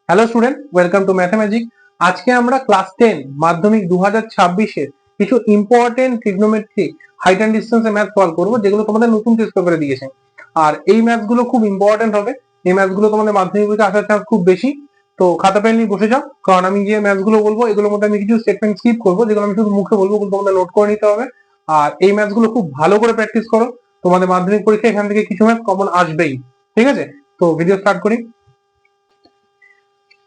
Hello student, welcome to Mathamagic. আজকে আমরা class 10 মাধ্যমিক 2026 কিছু important trigonometry height and distance math solve করবো, যেগুলো তোমাদের নতুন টেস্ট পেপারে দিয়েছে। আর এই ম্যাথ গুলো খুব ইম্পর্টেন্ট হবে। এই ম্যাথ গুলো তোমাদের মাধ্যমিক পরীক্ষা আসার চান্স খুব বেশি। তো খাতা পেন নিয়ে বসে যাও, কারণ আমি যে ম্যাথ গুলো বলবো এগুলোর মধ্যে আমি কিছু স্টেটমেন্ট স্কিপ করবো, যেগুলো আমি শুধু মুখে বলবো, কিন্তু তোমাদের নোট করে নিতে হবে। আর এই ম্যাথ গুলো খুব ভালো করে প্র্যাকটিস করো, তোমাদের মাধ্যমিক পরীক্ষা এখান থেকে কিছু ম্যাথ কমন আসবেই। ঠিক আছে, তো ভিডিও স্টার্ট করি।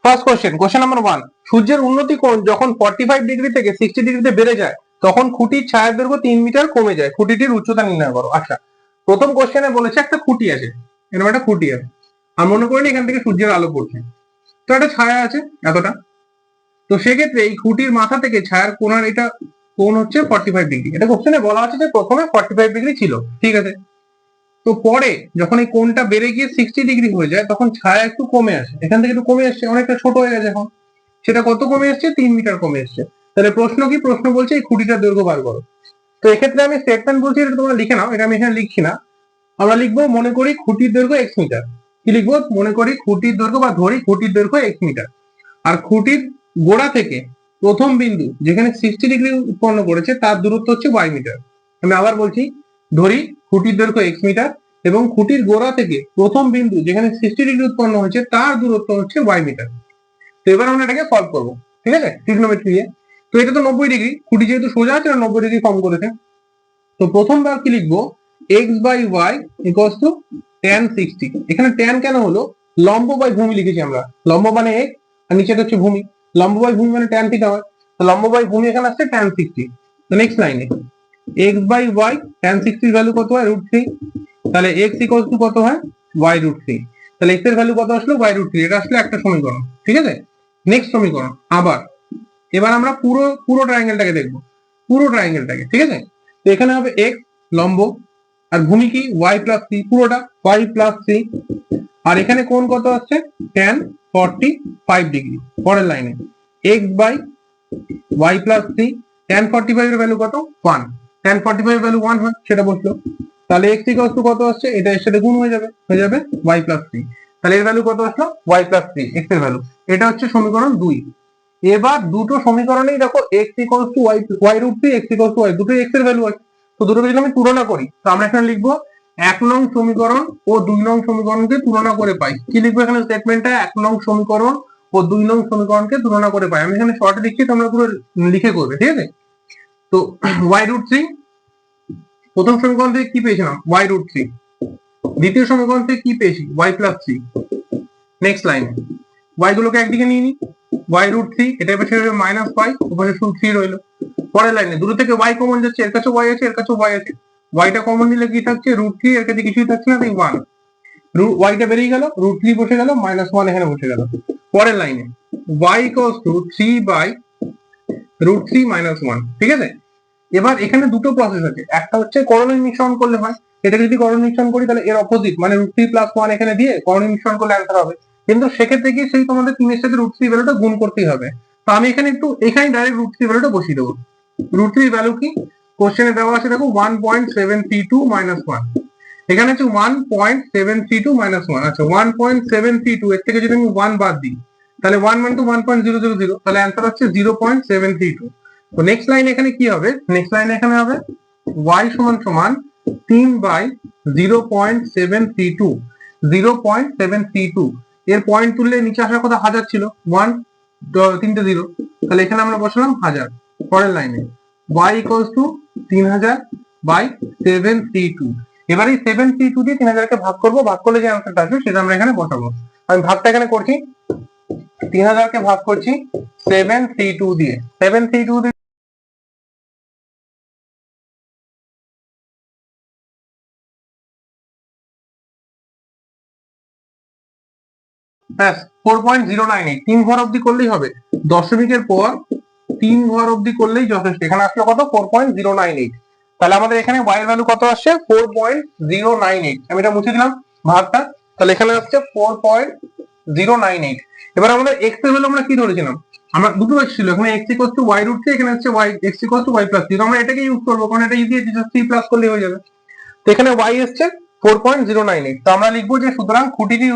First question number 1। সূর্যের উন্নতি কোণ যখন 45 ডিগ্রি থেকে 60 ডিগ্রিতে বেড়ে যায়, তখন খুঁটির ছায়ার দৈর্ঘ্য 3 মিটার কমে যায়। খুঁটিটির উচ্চতা নির্ণয় করো। আচ্ছা, প্রথম কোশ্চেনে বলেছে একটা খুঁটি আছে, এরকম একটা খুঁটি আছে, আর মনে করি এখান থেকে সূর্যের আলো পড়ছে, তো একটা ছায়া আছে এতটা। তো সেক্ষেত্রে এই খুঁটির মাথা থেকে ছায়ার কোণার এটা কোণ হচ্ছে 45 ডিগ্রি। এটা কোশ্চেনে বলা আছে যে প্রথমে 45 ডিগ্রি ছিল, ঠিক আছে। তো পরে যখন এই কোণটা বেড়ে গিয়ে 60 ডিগ্রি হয়ে যায়, তখন ছায়া একটু কমে আসে, এখান থেকে একটু কমে আসছে, অনেকটা ছোট হয়ে গেছে এখন। সেটা কত কমে আসছে? 3 মিটার কমে আসছে। তাহলে প্রশ্ন কি? প্রশ্ন বলছে এই খুঁটিটার দৈর্ঘ্য বার করো। তো এক্ষেত্রে আমি স্টেটমেন্ট বলছি, এটা তোমরা লিখে নাও, এটা আমি এখানে লিখছি না। আমরা লিখবো মনে করি খুঁটির দৈর্ঘ্য x মিটার। কি লিখবো? মনে করি খুঁটির দৈর্ঘ্য, বা ধরি খুঁটির দৈর্ঘ্য x মিটার। আর খুঁটির গোড়া থেকে প্রথম বিন্দু যেখানে 60 ডিগ্রি উৎপন্ন করেছে তার দূরত্ব হচ্ছে y মিটার। আমি আবার বলছি, ধরি খুঁটির দৈর্ঘ্য x মিটার এবং খুঁটির গোড়া থেকে প্রথম বিন্দু যেখানে 60 ডিগ্রি উৎপন্ন হয়েছে তার দূরত্ব হচ্ছে y মিটার। তো এবার আমরা এটাকে সলভ করবো, ঠিক আছে, ট্রিগনোমেট্রি দিয়ে। তো এটা তো 90 ডিগ্রি, খুঁটি যেহেতু সোজা আছে 90 ডিগ্রি ফর্ম করেছে। তো প্রথমবার কি লিখবো? x by y equals to tan 60। এখানে tan কেন হলো? লম্ব বাই ভূমি লিখেছি আমরা। লম্ব মানে x, আর নিচেটা হচ্ছে ভূমি। লম্ব বাই ভূমি মানে tan থিটা হয়। তো লম্ব বাই ভূমি এখানে আসছে tan 60। তো নেক্সট লাইনে x বাই ওয়াই tan 60 এর ভ্যালু কত হয়? √3। তাহলে x ইকুয়ালস টু কত হয়? y √3। তাহলে x এর ভ্যালু কত আসলো? y √3। এটা আসলে একটা সমীকরণ, ঠিক আছে। নেক্সট সমীকরণ আবার, এবার আমরা পুরো পুরো ট্রায়াঙ্গেলটাকে দেখবো, পুরো ট্রায়াঙ্গেলটাকে, ঠিক আছে। তো এখানে হবে x লম্ব, আর ভূমি কি? y প্লাস c, পুরোটা y প্লাস c। আর এখানে কোণ কত আসছে? tan 45 degree. পরের লাইনে x by y plus c, tan 45 এর ভ্যালু কত? 1। tan 45 এর ভ্যালু 1 হয়, সেটা বসলো। তাহলে x ইকুয়ালস টু কত আসছে? এটা এর সাথে গুণ হয়ে যাবে, y প্লাস c। তাহলে এর ভ্যালু কত আসলো? y প্লাস c, x এর ভ্যালু। এটা হচ্ছে সমীকরণ 2। এবার দুটো সমীকরণেই দেখো x equals to y √3, x equals to y, দুটো x এর ভ্যালু আছে। তো দুটোকে যদি আমি তুলনা করি, তো আমরা এখানে লিখবো 1 নং সমীকরণ ও 2 নং সমীকরণকে তুলনা করে পাই। কি লিখবো এখানে স্টেটমেন্টটা? 1 নং সমীকরণ ও 2 নং সমীকরণকে তুলনা করে পাই। আমি এখানে শর্টে লিখছি, তোমরা পুরো লিখে করবে, ঠিক আছে। তো y√3, প্রথম সমীকরণ থেকে কি পেয়েছিলাম? y√3। দ্বিতীয় সমীকরণ থেকে কি পেয়েছি? y plus 3। নেক্সট লাইনে y গুলোকে একদিকে নিয়ে নি, y√3, এটা পাশে মাইনাস y, ওপাশে শুধু 3 রইলো। পরের লাইনে দুটো থেকে y কমন যাচ্ছে, এর কাছে y আছে, এর কাছে y আছে। yটা কমন নিলে কি থাকছে? √3, এর কাছে কিছুই থাকছে না, তাই 1। yটা বেরিয়ে গেল, √3 বসে গেল, -1 এখানে বসে গেল। পরের লাইনে y ইকুয়ালস টু 3 বাই √3 -1, ঠিক আছে। এবার এখানে দুটো প্রসেস আছে, একটা হচ্ছে করণীয় মিশ্রণ করলে হয়। এটা যদি করণীয় মিশ্রণ করি, তাহলে এর অপোজিট মানে √3 + 1 এখানে দিয়ে করণীয় মিশ্রণ করলে অ্যান্সার হবে। কিন্তু সেক্ষেত্রে কি সেই তোমাদের 3 এর সাথে √3 ভ্যালুটা গুণ করতেই হবে। তো আমি এখানে এখানে ডাইরেক্ট √3 ভ্যালুটা বসিয়ে দেবো। √3 ভ্যালু কি কোশ্চেনে দেওয়া আছে? দেখো 1.732 - 1। এখানে হচ্ছে 1.732 - 1। আচ্ছা, 1.732 এর থেকে যদি আমি 1 বাদ দিই, তাহলে 1 * 1.000, তাহলে অ্যান্সার হচ্ছে 0.732। তো নেক্সট লাইন এখানে কি হবে? নেক্সট লাইন এখানে হবে y সমান সমান 3 বাই 0.732। 0.732 এর পয়েন্ট তুললে নিচে আসার কথা 1000 ছিল, 1 তিনটে 0, তাহলে এখানে আমরা বসালাম 1000। পরের লাইনে y ইকুয়ালস টু 3000 বাই 732। এবার এই 732 দিয়ে 3000 কে ভাগ করব, ভাগ করলে যে অ্যান্সারটা আসবে সেটা আমরা এখানে বসাবো। আমি ভাগটা এখানে করছি, 3000 কে ভাগ করছি 732 দিয়ে। 732 দিয়ে ব্যাস 4.098, 3 ঘর অবধি করলেই হবে। দশমিকের পর 3 ঘর অবধি করলেই যথেষ্ট। এখানে আসলো কত? 4.098। তাহলে আমাদের এখানে y এর ভ্যালু কত আসছে? 4.098। আমি এটা মুছে দিলাম ভাগটা, তাহলে এখানে আসছে 4.098। এবার আমাদের x এর ভ্যালু আমরা কি ধরেছিলাম? আমরা দুটো x ছিল, এখানে x ইকুয়ালস টু y √3, এখানে হচ্ছে y x equals to y plus 3। আমরা এটাকে ইউজ করবো, কারণ এটা ইজি আছে, জাস্ট 3 প্লাস করলেই হয়ে যাবে। তো এখানে y এসছে 4.098। তো আমরা লিখবো যে সুতরাং খুঁটিটির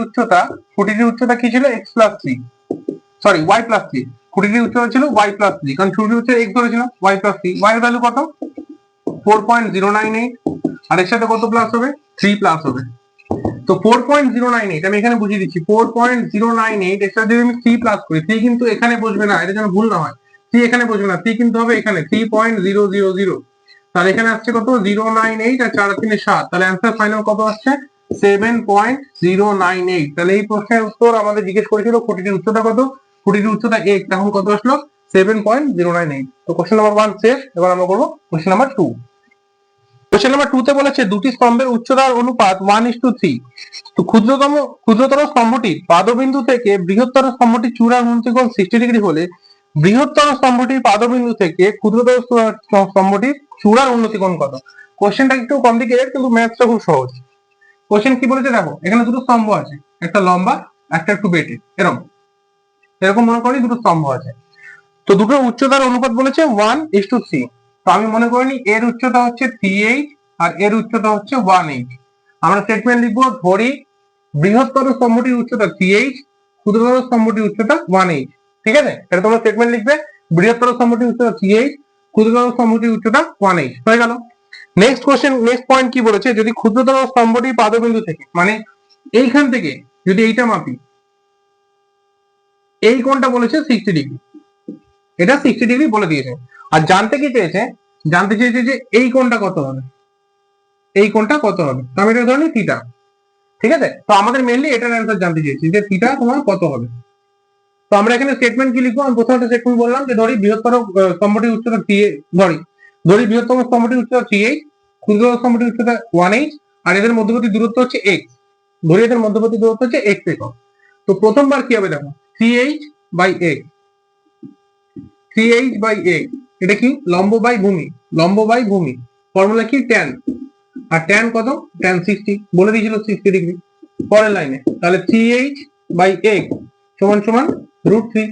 উচ্চতা কি ছিল? x plus 3। Sorry Y plus three, খুঁটিটির উচ্চতা ছিল ওয়াই প্লাস থ্রি, কারণ খুঁটিটির উচ্চতা এক্স ধরেছিল, ওয়াই প্লাস থ্রি, ওয়াই এর ভ্যালু কত 4.098, আর এর সাথে কত প্লাস হবে 3 প্লাস হবে। তো 4.098 আমি এখানে বুঝিয়ে দিচ্ছি, 4.098 এর সাথে যদি আমি 3 প্লাস করি, 3 কিন্তু এখানে বসবে না, এটা যেন ভুল না হয়, 3 এখানে বসবে না, 3 কিন্তু হবে এখানে 3.000, তাহলে এখানে আসছে কত 098 আর 4 3 7, তাহলে অ্যান্সার ফাইনাল কত আসছে 7.098। তাহলে এই প্রশ্নের উত্তর আমাদের জিজ্ঞেস করেছিল খুঁটিটির উচ্চতা কত, খুঁটিটির উচ্চতা x, তখন কত আসলো 7.098। তো কোশ্চেন নাম্বার 1 শেষ। এবার আমরা করবো কোশ্চেন নাম্বার 2। কোশ্চেন নাম্বার 2 তে বলেছে দুটি স্তম্ভের উচ্চতার অনুপাত 1:3। তো ক্ষুদ্রতর স্তম্ভটির পাদবিন্দু থেকে বৃহত্তর স্তম্ভটির চূড়ার উন্নতি কোণ 60 ডিগ্রি হলে বৃহত্তর স্তম্ভটির পাদবিন্দু থেকে ক্ষুদ্রতর স্তম্ভটির চূড়ার উন্নতি কোণ কত? কোশ্চেনটা একটু কমপ্লিকেটেড, কিন্তু ম্যাথসটা খুব সহজ। কোশ্চেন কি বলেছে দেখো, এখানে দুটো স্তম্ভ আছে, একটা লম্বা একটা একটু বেটে, এরকম মনে করি দুটো স্তম্ভ আছে। তো দুটো উচ্চতার অনুপাত বলেছে 1:3। তো আমি মনে করিনি এর উচ্চতা হচ্ছে 3h আর এর উচ্চতা হচ্ছে 1h। আমরা স্টেটমেন্ট লিখবো, ধরি বৃহত্তর স্তম্ভটির উচ্চতা 3h, ক্ষুদ্রতর স্তম্ভটির উচ্চতা 1h। ঠিক আছে, এটা তোমরা স্টেটমেন্ট লিখবে, বৃহত্তর স্তম্ভটির উচ্চতা 3h, ক্ষুদ্রতর স্তম্ভটির উচ্চতা 1h, হয়ে গেল। নেক্সট কোশ্চেন, নেক্সট পয়েন্ট কি বলেছে, যদি ক্ষুদ্রতর স্তম্ভটির পাদবিন্দু থেকে, মানে এইখান থেকে যদি এইটা মাপি, এই কোণটা বলেছে 60 ডিগ্রি, এটা 60 ডিগ্রি বলে দিয়েছে। আর জানতে কি চেয়েছে, জানতে চেয়েছে যে এই কোণটা কত হবে, এই কোণটা কত হবে, তো আমি এটা ধরে নিই থিটা। ঠিক আছে, তো আমাদের মেইনলি এটার অ্যান্সার জানতে চেয়েছি যে থিটা তোমার কত হবে। তো আমরা এখানে স্টেটমেন্ট কি লিখবো, আমি প্রথমে একটা স্টেটমেন্ট বললাম যে ধরি বৃহত্তর স্তম্ভটির উচ্চতা 3h, ধরি বৃহত্তম স্তম্ভটির উচ্চতা 3h, ক্ষুদ্রতম স্তম্ভটির উচ্চতা 1h, আর এদের মধ্যবর্তী দূরত্ব হচ্ছে x, ধরি এদের মধ্যবর্তী দূরত্ব হচ্ছে x একক। তো প্রথমবার কি হবে দেখো, 3h by x, 3h by x, এটা কি লম্ব বাই ভূমি, লম্ব বাই ভূমি, ফর্মুলা কি tan, আর tan কত, tan 60, বলে দিয়েছিল 60 ডিগ্রি। পরের লাইনে তাহলে 3h বাই x সমান সমান √3,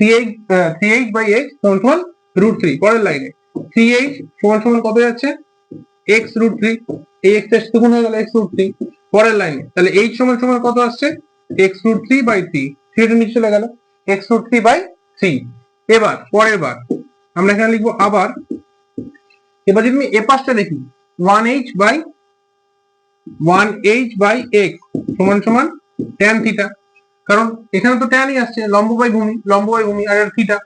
3h বাই x সমান সমান √3। পরের লাইনে 3h সমান সমান কত যাচ্ছে x √3, এই x এর সাথে গুণ হয়ে গেল x √3। পরের লাইনে তাহলে h সমান সমান কত আসছে x √3 বাই 3, সেটা নিচে চলে গেল x √3 বাই 3। এবার পরের বার আমরা এখানে লিখবো আবার, এবার যদি আমি এ পাশটা দেখি 1h বাই x সমান সমান tan থিটা, কারণ এখানে তো ট্যানই আসছে, লম্ব বাই ভূমি আর থিটা,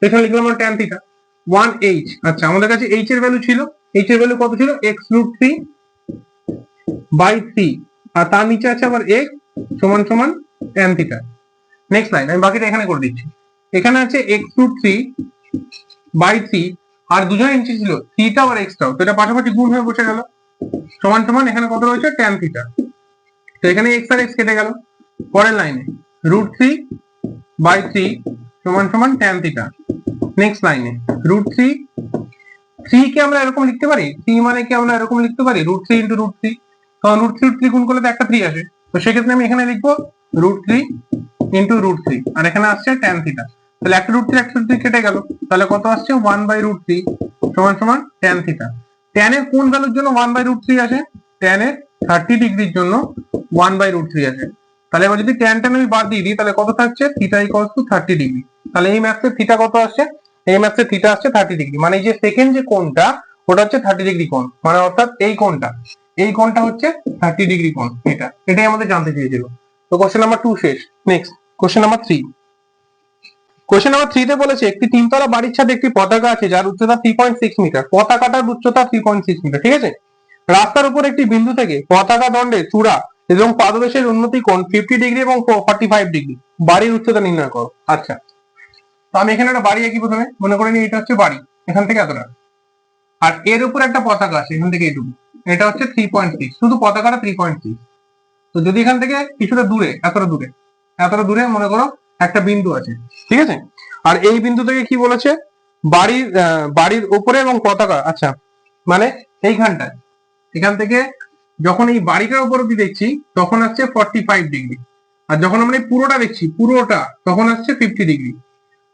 এখানে লিখলাম আমরা tan থিটা 1h। আচ্ছা, আমাদের কাছে h এর ভ্যালু ছিল, h এর ভ্যালু কত ছিল x √3 বাই 3, আর তার নিচে আছে আবার x সমান সমান tan থিটা। নেক্সট লাইন আমি বাকিটা এখানে করে দিচ্ছি, এখানে আছে x √3 বাই 3, আর দুজনের নিচে ছিল থিটা আর এক্সটাও, তো এটা পাশাপাশি গুণ হয়ে বসে গেল, সমান সমান এখানে কত রয়েছে tan থিটা, তো এখানে x আর x কেটে গেল। পরের লাইনে √3 বাই 3 সমান সমান tan থিটা। নেক্সট লাইনে √3, 3 কে আমরা এরকম লিখতে পারি, 3 মানে কি আমরা এরকম লিখতে পারি √3 ইন্টু √3, কারণ √3 গুণ করলে তো একটা 3 আসে, তো সেক্ষেত্রে আমি এখানে লিখবো √3 ইন্টু √3, আর এখানে আসছে tan থিটা, তাহলে একটা √3 কেটে গেল, তাহলে কত আসছে 1/√3 সমান সমান tan থিটা। tan এর কোন ভ্যালুর জন্য 1/√3 আসে, tan এর 30 ডিগ্রির জন্য 1/√3 আসে। তাহলে এবার যদি tan আমি বাদ দিয়ে দিই, তাহলে কত থাকছে থিটা ইকুয়ালস টু 30 ডিগ্রি। তাহলে এই ম্যাথসে থিটা কত আসছে, এই ম্যাথসে থিটা আসছে 30 ডিগ্রি, মানে এই যে সেকেন্ড যে কোণটা ওটা হচ্ছে 30 ডিগ্রি কোণ, মানে অর্থাৎ এই কোণটা হচ্ছে 30 ডিগ্রি কোণ, এটাই আমাদের জানতে চেয়েছিল। তো কোশ্চেন নাম্বার 2 শেষ। Next question number 3। Question number 3 তে বলেছে একটি তিনতলা বাড়ির ছাদে একটি পতাকা আছে যার উচ্চতা 3.6 মিটার, পতাকাটার উচ্চতা 3.6 মিটার। ঠিক আছে, রাস্তার উপর একটি বিন্দু থেকে পতাকা দণ্ডের চূড়া এবং পাদদেশের উন্নতি কোণ 50 ডিগ্রি এবং 45 ডিগ্রি, বাড়ির উচ্চতা নির্ণয় করো। আচ্ছা, তো আমি এখানে একটা বাড়ি আঁকি, প্রথমে মনে করে নিই এটা হচ্ছে বাড়ি, এখান থেকে এতটা, আর এর উপর একটা পতাকা আছে এখান থেকে এইটুকু, এটা হচ্ছে 3.6, শুধু পতাকাটা 3.6। তো যদি এখান থেকে কিছুটা দূরে, এতটা দূরে মনে করো একটা বিন্দু আছে, ঠিক আছে, আর এই বিন্দু থেকে কি বলেছে বাড়ির উপরে এবং পতাকা, আচ্ছা মানে এইখানটায়, এখান থেকে যখন এই বাড়িটার উপর অব্দি দেখছি তখন আসছে 45 ডিগ্রি, আর যখন আমরা এই পুরোটা দেখছি তখন আসছে 50 ডিগ্রি।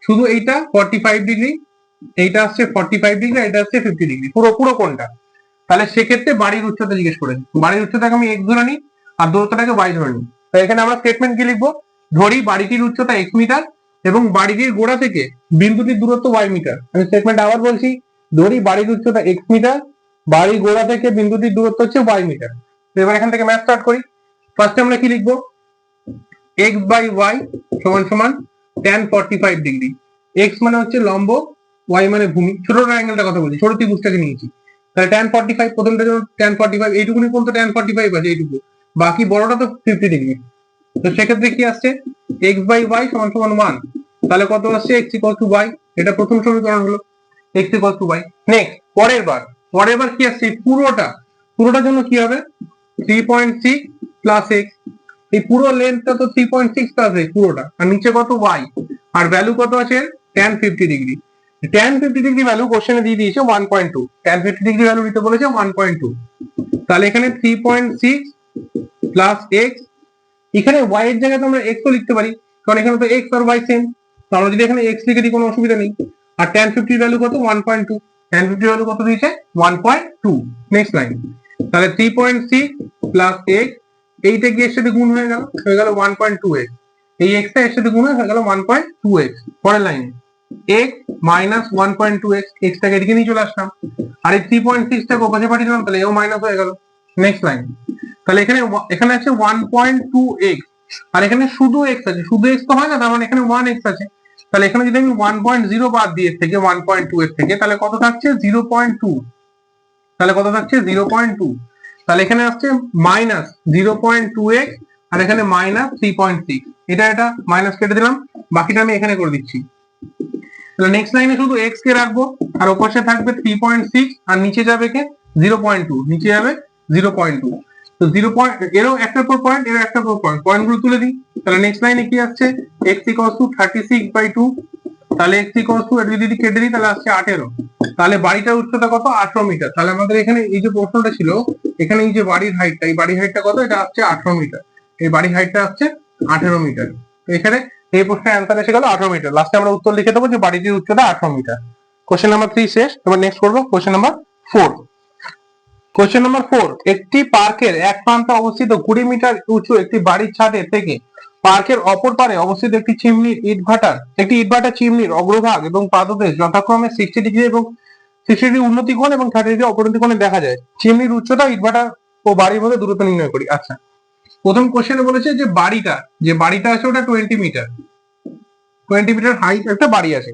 শুধু এইটা 45 ডিগ্রি, এইটা আসছে 45 ডিগ্রি, এটা আসছে 50 ডিগ্রি, পুরো কোনটা। তাহলে সেক্ষেত্রে বাড়ির উচ্চতা জিজ্ঞেস করেছি, বাড়ির উচ্চতাকে আমি x ধরে নিই আর দূরত্বটাকে y ধরে নিই। তাই এখানে আমরা স্টেটমেন্ট কি লিখবো, ধরি বাড়িটির উচ্চতা x মিটার, এবং বাড়িটির গোড়া থেকে বিন্দুটির দূরত্ব y মিটার। আমি স্টেটমেন্ট আবার বলছি, ধরি বাড়ির উচ্চতা x মিটার, বাড়ির গোড়া থেকে বিন্দুটির দূরত্ব হচ্ছে y মিটার। তো এবার এখান থেকে ম্যাথ স্টার্ট করি। ফার্স্টে আমরা কি লিখবো, x বাই y সমান সমান tan 45 ডিগ্রি। x মানে হচ্ছে লম্ব, y মানে ভূমি। ছোট ট্রায়াঙ্গেলটার কথা বলছি, ছোট ত্রিভুজটাকে নিয়েছি। তাহলে tan 45, প্রথমটার জন্য tan 45, এইটুকুনি পর্যন্ত tan 45 আছে, এইটুকু। বাকি বড়টা তো 50 ডিগ্রি। তো সেক্ষেত্রে কি আসছে, x বাই y সমান সমান 1। তাহলে কত আসছে, x ইকুয়াল টু y। এটা প্রথম সমীকরণ হলো, x equal to y। Next পরের বার কি আসছে, পুরোটার জন্য কি হবে, 3.6 প্লাস x। এই পুরো লেন্থটা তো 3.6 প্লাস x পুরোটা, আর নিচে কত y, আর ভ্যালু কত আছে tan 50 degree. tan 50 degree value কোশ্চেনে দিয়ে দিয়েছে 1.2। tan 50 ডিগ্রি ভ্যালু নিতে বলেছে 1.2। তাহলে এখানে 3.6 প্লাস x, এখানে y এর জায়গায় তো আমরা x ও লিখতে পারি, কারণ এখানে তো x আর y সেম। তো আমরা যদি এখানে x লিখে দিই কোনো অসুবিধা নেই। আর tan 50 ভ্যালু কত, 1.2। tan 50 ভ্যালু কত দিয়েছে, 1.2। নেক্সট লাইন, তাহলে 3.6 প্লাস x, এইটা কি এর সাথে গুণ হয়ে গেল 1.2x। এই x টা এর সাথে গুণ হয়ে গেল 1.2x। পরের লাইনে x মাইনাস 1.2x, x টাকে এদিকে নিয়ে চলে আসলাম, আর এই 3.6 টাকে ওপাশে পাঠিয়ে দিলাম, তাহলে এও মাইনাস হয়ে গেল। নেক্সট লাইন, তাহলে এখানে আছে 1.2x, আর এখানে শুধু x আছে, শুধু x তো হয় না, তার মানে এখানে 1x আছে। তাহলে এখানে যদি আমি 1.0 বাদ দিয়ে থেকে 1.2 এর থেকে, তাহলে কত থাকছে 0.2। তাহলে কত থাকছে 0.2। তাহলে এখানে আসছে মাইনাস 0.2x, আর এখানে মাইনাস 3.6। এটা মাইনাস কেটে দিলাম, বাকিটা আমি এখানে করে দিচ্ছি। তাহলে নেক্সট লাইনে শুধু x কে রাখবো, আর ওপাশে থাকবে 3.6, আর নিচে যাবে কে 0.2, নিচে যাবে 0.2। তো 0. এরও একটার পর পয়েন্ট, এরও একটার পর পয়েন্ট, পয়েন্টগুলো তুলে দিই। তাহলে নেক্সট লাইনে কি আসছে, x ইকুয়ালস টু 36/2। তাহলে x ইকুয়ালস টু, এটা যদি কেটে দিই তাহলে আসছে 18। তাহলে বাড়িটার উচ্চতা কত, 18 মিটার। তাহলে আমাদের এখানে এই যে প্রশ্নটা ছিল, এখানে এই যে বাড়ির হাইটটা, এই বাড়ির হাইটটা কত, এটা আসছে 18 মিটার। এই বাড়ির হাইটটা আসছে 18 মিটার। তো এখানে এই প্রশ্নের অ্যান্সার এসে গেল 18 মিটার। লাস্টে আমরা উত্তর লিখে দেবো যে বাড়িটির উচ্চতা 18 মিটার। কোশ্চেন নাম্বার 3 শেষ। এবার নেক্সট করবো কোশ্চেন নাম্বার 4। কোশ্চেন নাম্বার 4, একটি পার্কের এক প্রান্তে অবস্থিত 20 মিটার উঁচু একটি বাড়ির ছাদে থেকে পার্কের অপর পারে অবস্থিত একটি ইটভাটার চিমনির অগ্রভাগ এবং পাদদেশ যথাক্রমে 60 ডিগ্রি এবং 60 ডিগ্রি উন্নতি কোণ এবং 30 ডিগ্রি অবনতি কোণে দেখা যায়। চিমনির উচ্চতা ইটভাটা ও বাড়ির মধ্যে দূরত্ব নির্ণয় করি। আচ্ছা, প্রথম কোশ্চেনে বলেছে যে বাড়িটা আছে ওটা 20 মিটার, 20 মিটার হাইট একটা বাড়ি আছে,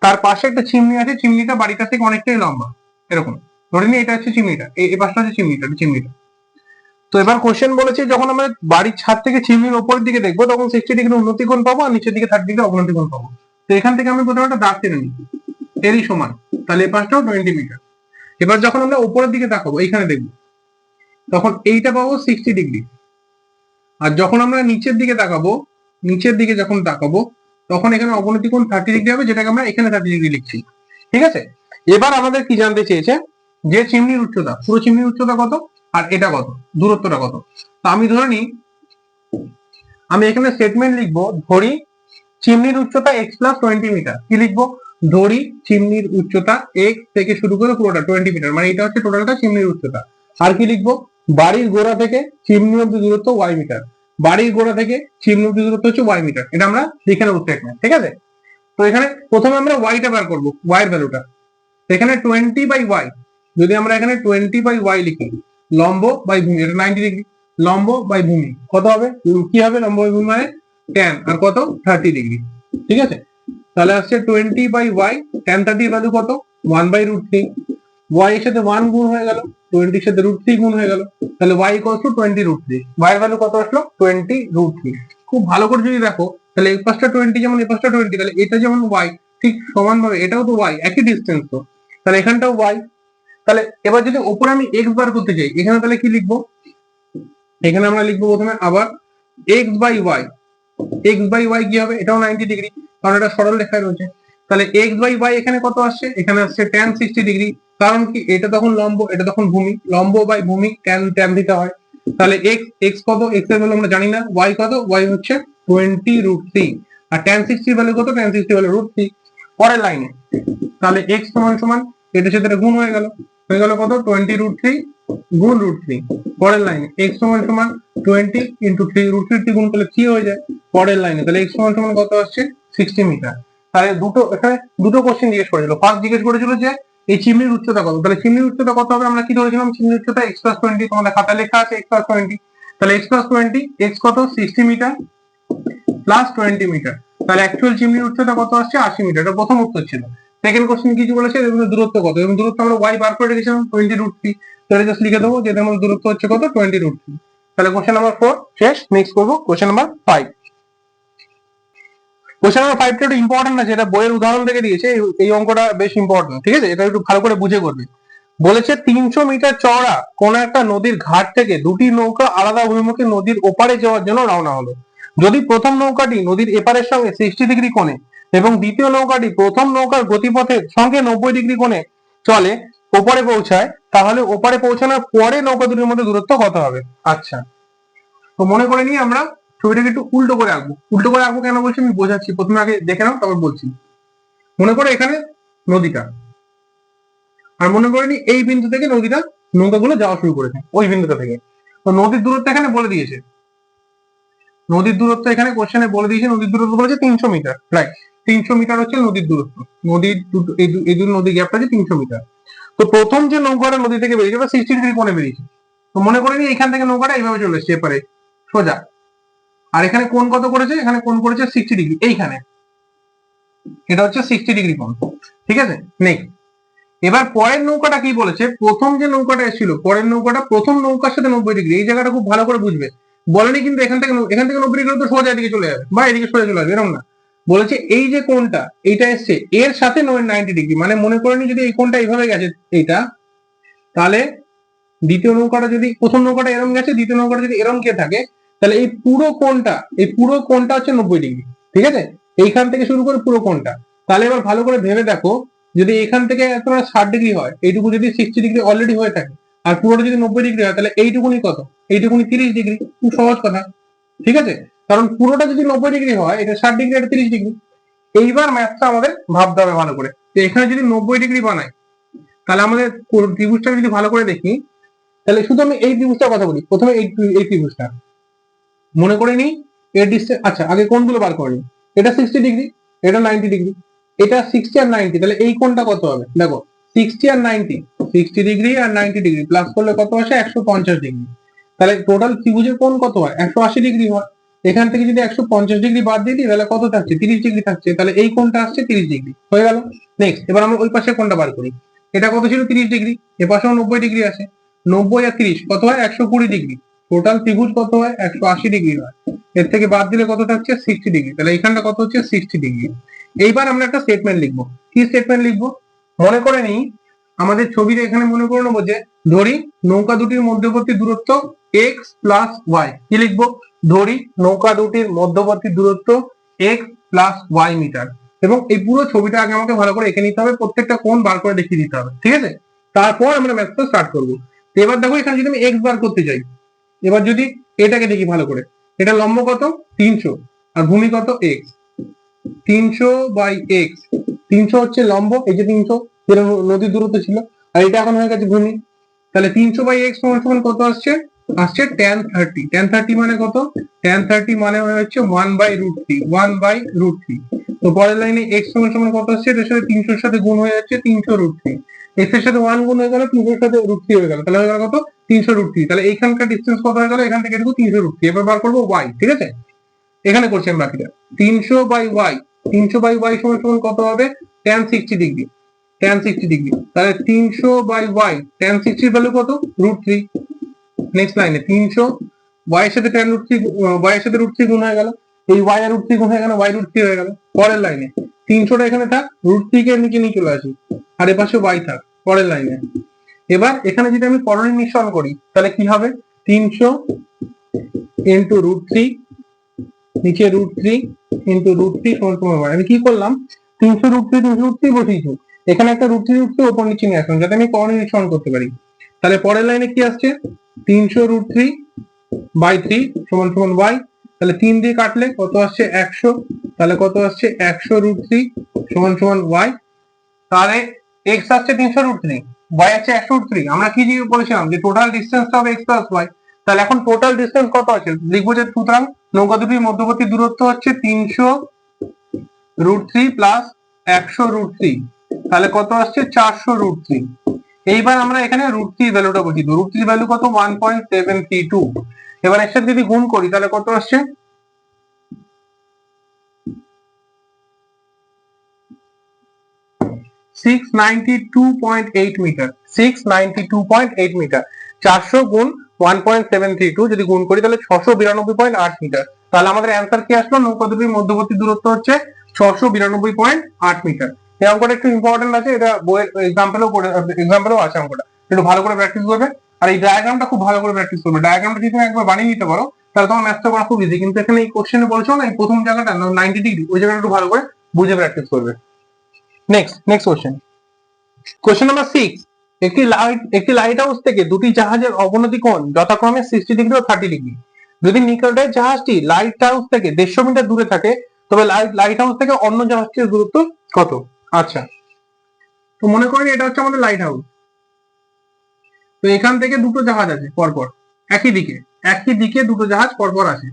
তার পাশে একটা চিমনি আছে, চিমনিটা বাড়িটা থেকে অনেকটাই লম্বা, এরকম ধরে নিই। এটা হচ্ছে চিমনিটা, এই পাশটা হচ্ছে চিমনিটা। তো এবার কোশ্চেন বলেছে যখন আমরা বাড়ির ছাদ থেকে চিমনির উপরের দিকে দেখবো, তখন 60 ডিগ্রি উন্নতি কোণ পাবো, আর নিচের দিকে 30 ডিগ্রি অবনতি কোণ পাবো। তো এখান থেকে আমি প্রথমে একটা দাগ টেনে নিই, এরই সমান, তাহলে এই পাশটাও 20 মিটার। এবার যখন আমরা উপরের দিকে তাকাবো, এইখানে দেখবো, তখন এইটা পাবো 60 ডিগ্রি। আর যখন আমরা নিচের দিকে যখন তাকাবো, তখন এখানে অবনতি কোণ 30 ডিগ্রি হবে, যেটাকে আমরা এখানে 30 ডিগ্রি লিখছি। ঠিক আছে, এবার আমাদের কি জানতে চেয়েছে, যে চিমনির উচ্চতা, পুরো চিমনির উচ্চতা কত, আর এটা কত, দূরত্বটা কত। তো আমি ধরে নিই, আমি এখানে স্টেটমেন্ট লিখবো, ধরি চিমনির উচ্চতা x প্লাস 20 মিটার। কি লিখবো, ধরি চিমনির উচ্চতা x থেকে শুরু করে পুরোটা 20 মিটার, মানে এটা হচ্ছে টোটালটা চিমনির উচ্চতা। আর কি লিখবো, বাড়ির গোড়া থেকে চিমনি অব্দি দূরত্ব y মিটার, বাড়ির গোড়া থেকে চিমনি অব্দি দূরত্ব হচ্ছে y মিটার। এটা আমরা লিখে নেবো স্টেটমেন্ট। ঠিক আছে, তো এখানে প্রথমে আমরা y টা বার করবো, y এর ভ্যালুটা। এখানে 20/y, যদি আমরা এখানে 20/y লিখি, লম্ব বাই ভূমি, এটা 90 ডিগ্রি, লম্ব বাই ভূমি কত হবে, কি হবে, লম্ব বাই ভূমি মানে tan, আর কত 30 ডিগ্রি। ঠিক আছে, তাহলে আসছে 20/y, tan 30 ভ্যালু কত, 1/√3। y এর সাথে 1 গুণ হয়ে গেল, 20 এর সাথে √3 গুণ হয়ে গেল, তাহলে y ইকুয়ালস টু 20√3। y এর ভ্যালু কত আসলো, 20√3। খুব ভালো করে যদি দেখো, তাহলে এই পাশটা 20 যেমন এই পাশটা 20, তাহলে এটা যেমন y, ঠিক সমান ভাবে এটাও তো y, একই ডিসটেন্স তো, তাহলে এখানটাও y। তাহলে এবার যদি উপরে আমি x বার করতে চাই, এখানে তাহলে কি লিখবো, এখানে আমরা লিখবো প্রথমে আবার x/y। x/y কি হবে, এটাও 90 ডিগ্রি, কারণ এটা সরল রেখায় রয়েছে। তাহলে x/y এখানে কত আসছে, এখানে আসছে tan 60 ডিগ্রি। কারণ কি, এটা তখন লম্ব, এটা তখন ভূমি, লম্ব বাই ভূমি tan দিতে হয়। তাহলে x কত, x এর ভ্যালু আমরা জানি না, y কত, y হচ্ছে 20√3, আর tan 60 ভ্যালু কত, tan 60 ভ্যালু √3। পরের লাইনে তাহলে x সমান সমান এটার সাথে গুণ হয়ে গেল কত, 20√3 গুণ √3। পরের লাইনে x সমান সমান 20 × 3, √3 গুণ করলে 3 হয়ে যায়। পরের লাইনে তাহলে x সমান সমান কত আসছে, 60 মিটার। তাহলে এখানে দুটো কোশ্চেন জিজ্ঞেস করেছিল। ফার্স্ট জিজ্ঞেস করেছিল যে এই চিমনির উচ্চতা কত, তাহলে চিমনির উচ্চতা কত হবে, আমরা কি ধরেছিলাম চিমনির উচ্চতা x+20, তোমাদের খাতায় লেখা আছে x+20, তাহলে x+20, x কত 60 মিটার প্লাস 20 মিটার, তাহলে অ্যাকচুয়াল চিমনির উচ্চতা কত আসছে 80 মিটার। এটা প্রথম উত্তর ছিল। সেকেন্ড কোশ্চেন কিছু বলেছে এর মধ্যে দূরত্ব কত, এবং দূরত্ব আমরা y বার করে রেখেছিলাম 20√3, তাহলে জাস্ট লিখে দেবো যে এর মধ্যে দূরত্ব হচ্ছে কত 20√3। তাহলে কোশ্চেন নাম্বার 4 শেষ। নেক্সট করবো কোশ্চেন নাম্বার 5। কোশ্চেন নাম্বার 5টা একটু ইম্পর্টেন্ট আছে, এটা বইয়ের উদাহরণ থেকে দিয়েছে, এই অঙ্কটা বেশ ইম্পর্টেন্ট, ঠিক আছে, এটা একটু ভালো করে বুঝে করবে। বলেছে 300 মিটার চওড়া কোন একটা নদীর ঘাট থেকে দুটি নৌকা আলাদা অভিমুখে নদীর ওপারে যাওয়ার জন্য রওনা হলো। যদি প্রথম নৌকাটি নদীর এপারের সঙ্গে 60 ডিগ্রি কোণে এবং দ্বিতীয় নৌকাটি প্রথম নৌকার গতিপথের সঙ্গে 90 ডিগ্রি কোণে চলে ওপারে পৌঁছায়, তাহলে ওপারে পৌঁছানোর পরে নৌকা দুটির মধ্যে দূরত্ব কত হবে। আচ্ছা, তো মনে করে নিই আমরা ছবিটাকে একটু উল্টো করে আঁকবো। উল্টো করে আঁকবো কেন বলছি আমি বোঝাচ্ছি, প্রথমে আগে দেখে নাও তারপর বলছি। মনে করো এখানে নদীটা, আর মনে করে নি এই বিন্দু থেকে নদীটা নৌকাগুলো যাওয়া শুরু করেছে ওই বিন্দুটা থেকে। তো নদীর দূরত্ব এখানে বলে দিয়েছে, নদীর দূরত্ব এখানে কোশ্চেনে বলে দিয়েছে, নদীর দূরত্ব বলেছে 300 মিটার, রাইট। 300 মিটার হচ্ছে নদীর দূরত্ব, নদীর এই দুটো নদীর গ্যাপটা আছে 300 মিটার। তো প্রথম যে নৌকাটা নদী থেকে বেরিয়েছে বা 60 ডিগ্রি কোণে বেরিয়েছে, তো মনে করে নি এখান থেকে নৌকাটা এইভাবে চলে এসছে এপারে সোজা, আর এখানে কোণ কত করেছে, এখানে কোণ করেছে 60 ডিগ্রি, এইখানে এটা হচ্ছে 60 ডিগ্রি কোণ, ঠিক আছে। নেক্সট, এবার পরের নৌকাটা কি বলেছে, প্রথম যে নৌকাটা এসেছিল পরের নৌকাটা প্রথম নৌকার সাথে 90 ডিগ্রি, এই জায়গাটা খুব ভালো করে বুঝবে। বলেনি কিন্তু এখান থেকে 90 ডিগ্রি তো সোজা এদিকে চলে যাবে বা এদিকে সোজা চলে যাবে, এরকম না। বলেছে এই যে কোণটা এইটা এসছে এর সাথে 90 ডিগ্রি, মানে মনে করে নি যদি এই কোণটা এইভাবে গেছে এইটা, তাহলে দ্বিতীয় নৌকাটা যদি প্রথম নৌকাটা এরম গেছে, দ্বিতীয় নৌকাটা যদি এরম কে থাকে, তাহলে এই পুরো কোণটা হচ্ছে 90 ডিগ্রি, ঠিক আছে। এইখান থেকে শুরু করে পুরো কোণটা, তাহলে এবার ভালো করে ভেবে দেখো, যদি এখান থেকে তোমার 60 ডিগ্রি হয়, এইটুকু যদি 60 ডিগ্রি অলরেডি হয়ে থাকে, আর পুরোটা যদি 90 ডিগ্রি হয়, তাহলে এইটুকুনি কত, এইটুকুনি 30 ডিগ্রি, খুব সহজ কথা, ঠিক আছে। কারণ পুরোটা যদি 90 ডিগ্রি হয়, এটা 60 ডিগ্রি, এটা 30 ডিগ্রি। এইবার ম্যাথটা আমাদের ভাবতে হবে ভালো করে, যে এখানে যদি 90 ডিগ্রি বানাই, তাহলে আমাদের ত্রিভুজটা যদি ভালো করে দেখি, তাহলে শুধু আমি এই ত্রিভুজটার কথা বলি। প্রথমে এই ত্রিভুজটা মনে করে নিই, এর ডিস্টেন্স, আচ্ছা আগে কোণগুলো বার করে নিই। এটা 60 ডিগ্রি, এটা 90 ডিগ্রি, এটা 60 আর 90, তাহলে এই কোণটা কত হবে দেখো, 60 আর 90, 60 ডিগ্রি আর 90 ডিগ্রি প্লাস করলে কত আসে 150 ডিগ্রি, তাহলে টোটাল ত্রিভুজের কোণ কত হয় 180 ডিগ্রি হয়। এখান থেকে যদি 150 ডিগ্রি বাদ দিয়ে দিই, তাহলে কত থাকছে 30 ডিগ্রি থাকছে, তাহলে এই কোণটা আসছে 30 ডিগ্রি, হয়ে গেল। নেক্সট, এবার আমরা ওই পাশে কোণটা বার করি। এটা কত ছিল 30 ডিগ্রি, এ পাশেও 90 ডিগ্রি আছে, 90 আর 30 কত হয় 120 ডিগ্রি, টোটাল ত্রিভুজ কত হয় 180 ডিগ্রি হয়। এর থেকে বাদ দিলে কত থাকছে 60 ডিগ্রি, তাহলে এখানটা কত হচ্ছে 60 ডিগ্রি। এইবার আমরা একটা স্টেটমেন্ট লিখবো। কি স্টেটমেন্ট লিখবো, মনে করে নিই আমাদের ছবিতে এখানে মনে করে নেবো যে ধরি নৌকা দুটির মধ্যবর্তী দূরত্ব x প্লাস ওয়াই। কি লিখবো, ধরি নৌকা দুটির মধ্যবর্তী দূরত্ব x প্লাস ওয়াই মিটার, এবং এই পুরো ছবিটা আগে আমাকে ভালো করে এঁকে নিতে হবে, প্রত্যেকটা কোণ বার করে দেখিয়ে দিতে হবে, ঠিক আছে। তারপর আমরা ম্যাথটা স্টার্ট করবো। এবার দেখো এখানে যদি আমি x বার করতে চাই, এবার যদি এটাকে দেখি ভালো করে, এটা লম্ব কত 300 আর ভূমি কত x, 300 বাই x, 300 হচ্ছে লম্ব, এই যে 300 যেটা নদীর দূরত্ব ছিল, আর এটা এখন হয়ে গেছে ভূমি, তাহলে 300 বাই x সমান সমান কত আসছে, আসছে tan 30। tan 30 মানে কত, tan 30 মানে হচ্ছে 1/√3, 1/√3। তো পরের লাইনে x সমান সমান কত আসছে, এর সাথে 300 এর সাথে গুণ হয়ে যাচ্ছে 300√3, x এর সাথে 1 গুণ হয়ে গেল, 300 এর সাথে √3 হয়ে গেল, তাহলে হয়ে গেল কত 300√3। তাহলে এইখানকার ডিসটেন্স কত হয়ে গেল, এখান থেকে এটুকু 300√3। এবার বার করবো y, ঠিক আছে। এখানে করছি আমি বাকিটা, 300 বাই y, 300 বাই y সমান সমান কত হবে tan 60 ডিগ্রি, tan 60 ডিগ্রি, তাহলে 300 বাই y, tan 60 এর ভ্যালু কত √3। নেক্সট লাইনে 300, y এর সাথে tan √3, y এর সাথে √3 গুণ হয়ে গেল, এই y আর √3 গুণ হয়ে গেল, y √3 হয়ে গেল। পরের লাইনে 300টা এখানে থাক, √3 কে নিচে নিয়ে চলে আসি, আর এ পাশে y থাক পরের লাইনে। এবার এখানে যদি আমি করণীয় নিঃসরণ করি, তাহলে কি হবে 300 ইন্টু √3, নিচে √3 ইন্টু √3 সমান সমান y। আমি কি করলাম, 300√3 বসিয়েছি, এখানে একটা √3 ওপর নিচে নিয়ে আসলাম যাতে আমি করণীয় নিঃসরণ করতে পারি। তাহলে পরের লাইনে কি আসছে, 300√3 বাই 3 সমান সমান y, তাহলে 3 দিয়ে কাটলে কত আসছে 100, তাহলে কত আসছে 100√3 সমান সমান y। তাহলে x আসছে 300√3, y আছে 100√3। আমরা কি বলেছিলাম যে টোটাল ডিসটেন্সটা হবে x প্লাস y, তাহলে এখন টোটাল ডিসটেন্স কত আছে লিখবো, যে সুতরাং নৌকা দুটির মধ্যবর্তী দূরত্ব হচ্ছে 300 √3 প্লাস 100√3, তাহলে কত আসছে 400√3। এইবার আমরা এখানে √3 ভ্যালুটা বসিয়ে দেবো। √3 ভ্যালু কত 1.732। এবার এর সাথে যদি গুণ করি তাহলে কত আসছে 692.8 মিটার। 692.8 মিটার। 400 গুণ 1.732 যদি গুণ করি তাহলে 692.8 মিটার। তাহলে আমাদের অ্যান্সার কি আসলো? নৌকা দুটির মধ্যবর্তী দূরত্ব হচ্ছে 692.8 মিটার। এই অঙ্কটা একটু ইম্পর্টেন্ট আছে, এটা বইয়ের এক্সাম্পলেও আছে অঙ্কটা, একটু ভালো করে প্র্যাকটিস করবে। আর এই ডায়াগ্রামটা খুব ভালো করে প্র্যাকটিস করবে। ডায়াগ্রামটা যদি তুমি একবার বানিয়ে নিতে পারো তাহলে তোমার ম্যাথটা করা খুব ইজি। কিন্তু এখানে এই কোশ্চেনে বলছো না, এই প্রথম জায়গাটা 90 ডিগ্রি, ওই জায়গাটা একটু ভালো করে বুঝে প্র্যাকটিস করবে। Next question, question number 6। একটি লাইট হাউস থেকে দুটি জাহাজের অবনতি কোণ যথাক্রমে 60 ডিগ্রি ও 30 ডিগ্রি। যদি নিকটের জাহাজটি লাইট হাউস থেকে 150 মিটার দূরে থাকে তবে লাইট হাউস থেকে অন্য জাহাজটির দূরত্ব কত? আচ্ছা, তো মনে করেন এটা হচ্ছে আমাদের লাইট হাউস। তো এখান থেকে দুটো জাহাজ আছে পরপর, একই দিকে দুটো জাহাজ পরপর আছে।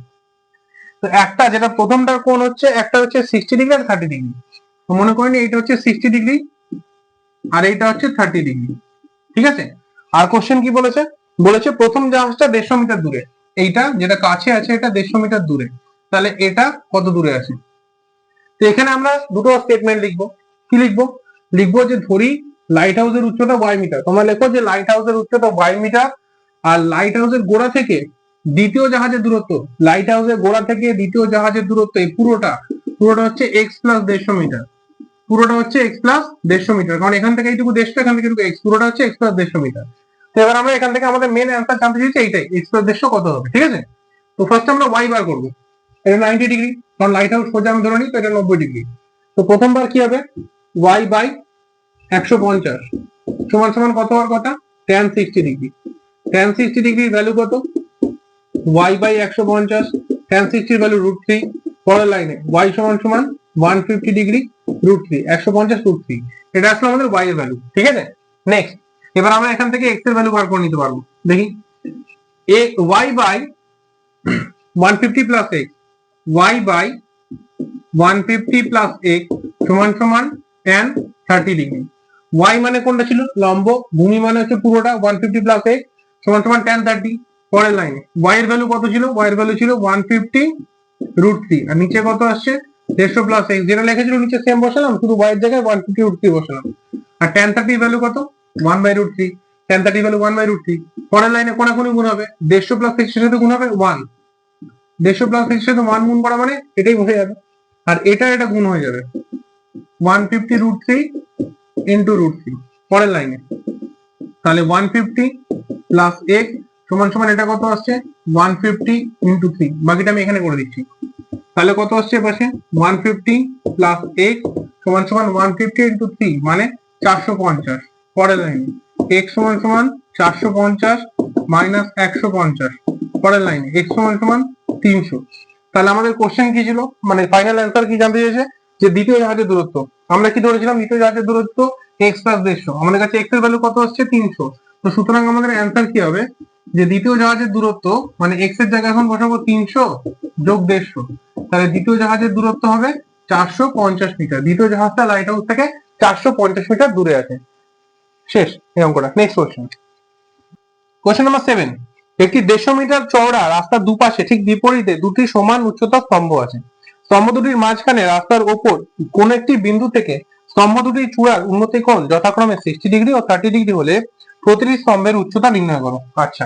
তো একটা যেটা প্রথমটার কোণ হচ্ছে, একটা হচ্ছে 60 ডিগ্রি আর 30 ডিগ্রি। তো মনে করেন এইটা হচ্ছে 60 ডিগ্রি আর এইটা হচ্ছে 30 ডিগ্রি, ঠিক আছে। আর কোশ্চেন কি বলেছে? বলেছে প্রথম জাহাজটা 150 মিটার দূরে, এইটা যেটা কাছে আছে এটা 150 মিটার দূরে, তাহলে এটা কত দূরে আছে? তো এখানে আমরা দুটো স্টেটমেন্ট লিখবো। কি লিখবো? লিখবো যে ধরি লাইট হাউসের উচ্চতা y মিটার। তোমরা লেখো যে লাইট হাউসের উচ্চতা y মিটার আর লাইট হাউসের গোড়া থেকে দ্বিতীয় জাহাজের দূরত্ব, লাইট হাউসের গোড়া থেকে দ্বিতীয় জাহাজের দূরত্ব এই পুরোটা হচ্ছে x প্লাস 150 মিটার। পুরোটা হচ্ছে x প্লাস 150 মিটার, কারণ এখান থেকে এইটুকু 150, এখান থেকে এইটুকু x, পুরোটা হচ্ছে x প্লাস 150 মিটার। তো এবার আমরা এখান থেকে আমাদের মেন অ্যান্সার জানতে চাইছি এইটাই, x প্লাস 150 কত হবে, ঠিক আছে। তো ফার্স্ট আমরা y বার করবো। এটা 90 ডিগ্রি, কারণ লাইট হাউস সোজা আমি ধরে নিই, তো এটা 90 ডিগ্রি। তো প্রথমবার কি হবে, y বাই 150 সমান সমান কত হওয়ার কথা, tan 60 ডিগ্রি। tan 60 ডিগ্রির ভ্যালু কত, y বাই 150, tan 60 এর ভ্যালু √3। পরের লাইনে y সমান সমান 150 ডিগ্রি √3, 150 √3, এটা আসলে আমাদের y এর ভ্যালু, ঠিক আছে। নেক্সট, এবার আমরা এখান থেকে x এর ভ্যালু বার করে নিতে পারবো। দেখি, y by 150 plus x, y by 150 plus x সমান সমান tan 30 ডিগ্রি। y মানে কোনটা ছিল, লম্ব, ভূমি মানে হচ্ছে পুরোটা, 150 প্লাস x সমান সমান tan 30। পরের লাইনে y এর ভ্যালু কত ছিল, y এর ভ্যালু ছিল 150 √3, আর নিচে কত আসছে 150 প্লাস x, যেটা লিখেছিল নিচে সেম বসালাম, শুধু y এর জায়গায় 150 √3 বসালাম। আর tan 30 ভ্যালু কত, 1/√3, tan 30 ভ্যালু 1/√3। পরের লাইনে কোনাকুনি গুণ হবে, 150 প্লাস x এর সাথে গুণ হবে 1, 150 প্লাস x এর সাথে 1 গুণ করা মানে এটাই বসে যাবে, আর এটা গুণ হয়ে যাবে 150 √3 ইন্টু √3। পরের লাইনে তাহলে 150 প্লাস x সমান সমান এটা কত আসছে 150 ইন্টু 3, বাকিটা আমি এখানে করে দিচ্ছি। তাহলে কত আসছে পাশে 150 প্লাস x সমান সমান 150 ইন্টু 3 মানে 450। পরের লাইনে x সমান সমান 450 মাইনাস 150। পরের লাইনে x সমান সমান 300। তাহলে আমাদের কোশ্চেন কি ছিল, মানে ফাইনাল অ্যান্সার কি জানতে চেয়েছে, যে দ্বিতীয় জাহাজের দূরত্ব আমরা কি ধরেছিলাম, দ্বিতীয় জাহাজের দূরত্ব x প্লাস 150, আমাদের কাছে x এর ভ্যালু কত আসছে 300। তো সুতরাং আমাদের অ্যান্সার কি হবে, যে দ্বিতীয় জাহাজের দূরত্ব মানে x এর জায়গায় এখন বসাবো 300 যোগ 150, তাহলে দ্বিতীয় জাহাজের দূরত্ব হবে 450 মিটার। দ্বিতীয় জাহাজটা লাইট হাউস থেকে 450 মিটার দূরে আছে। শেষ এই অঙ্কটা। Next question, question number 7। একটি 150 মিটার চওড়া রাস্তার দুপাশে ঠিক বিপরীতে দুটি সমান উচ্চতার স্তম্ভ আছে। স্তম্ভ দুটির মাঝখানে রাস্তার ওপর কোন একটি বিন্দু থেকে স্তম্ভ দুটির চূড়ার উন্নতি কোণ যথাক্রমে 60 ডিগ্রি ও 30 ডিগ্রি হলে প্রতিটি স্তম্ভের উচ্চতা নির্ণয় করো। আচ্ছা,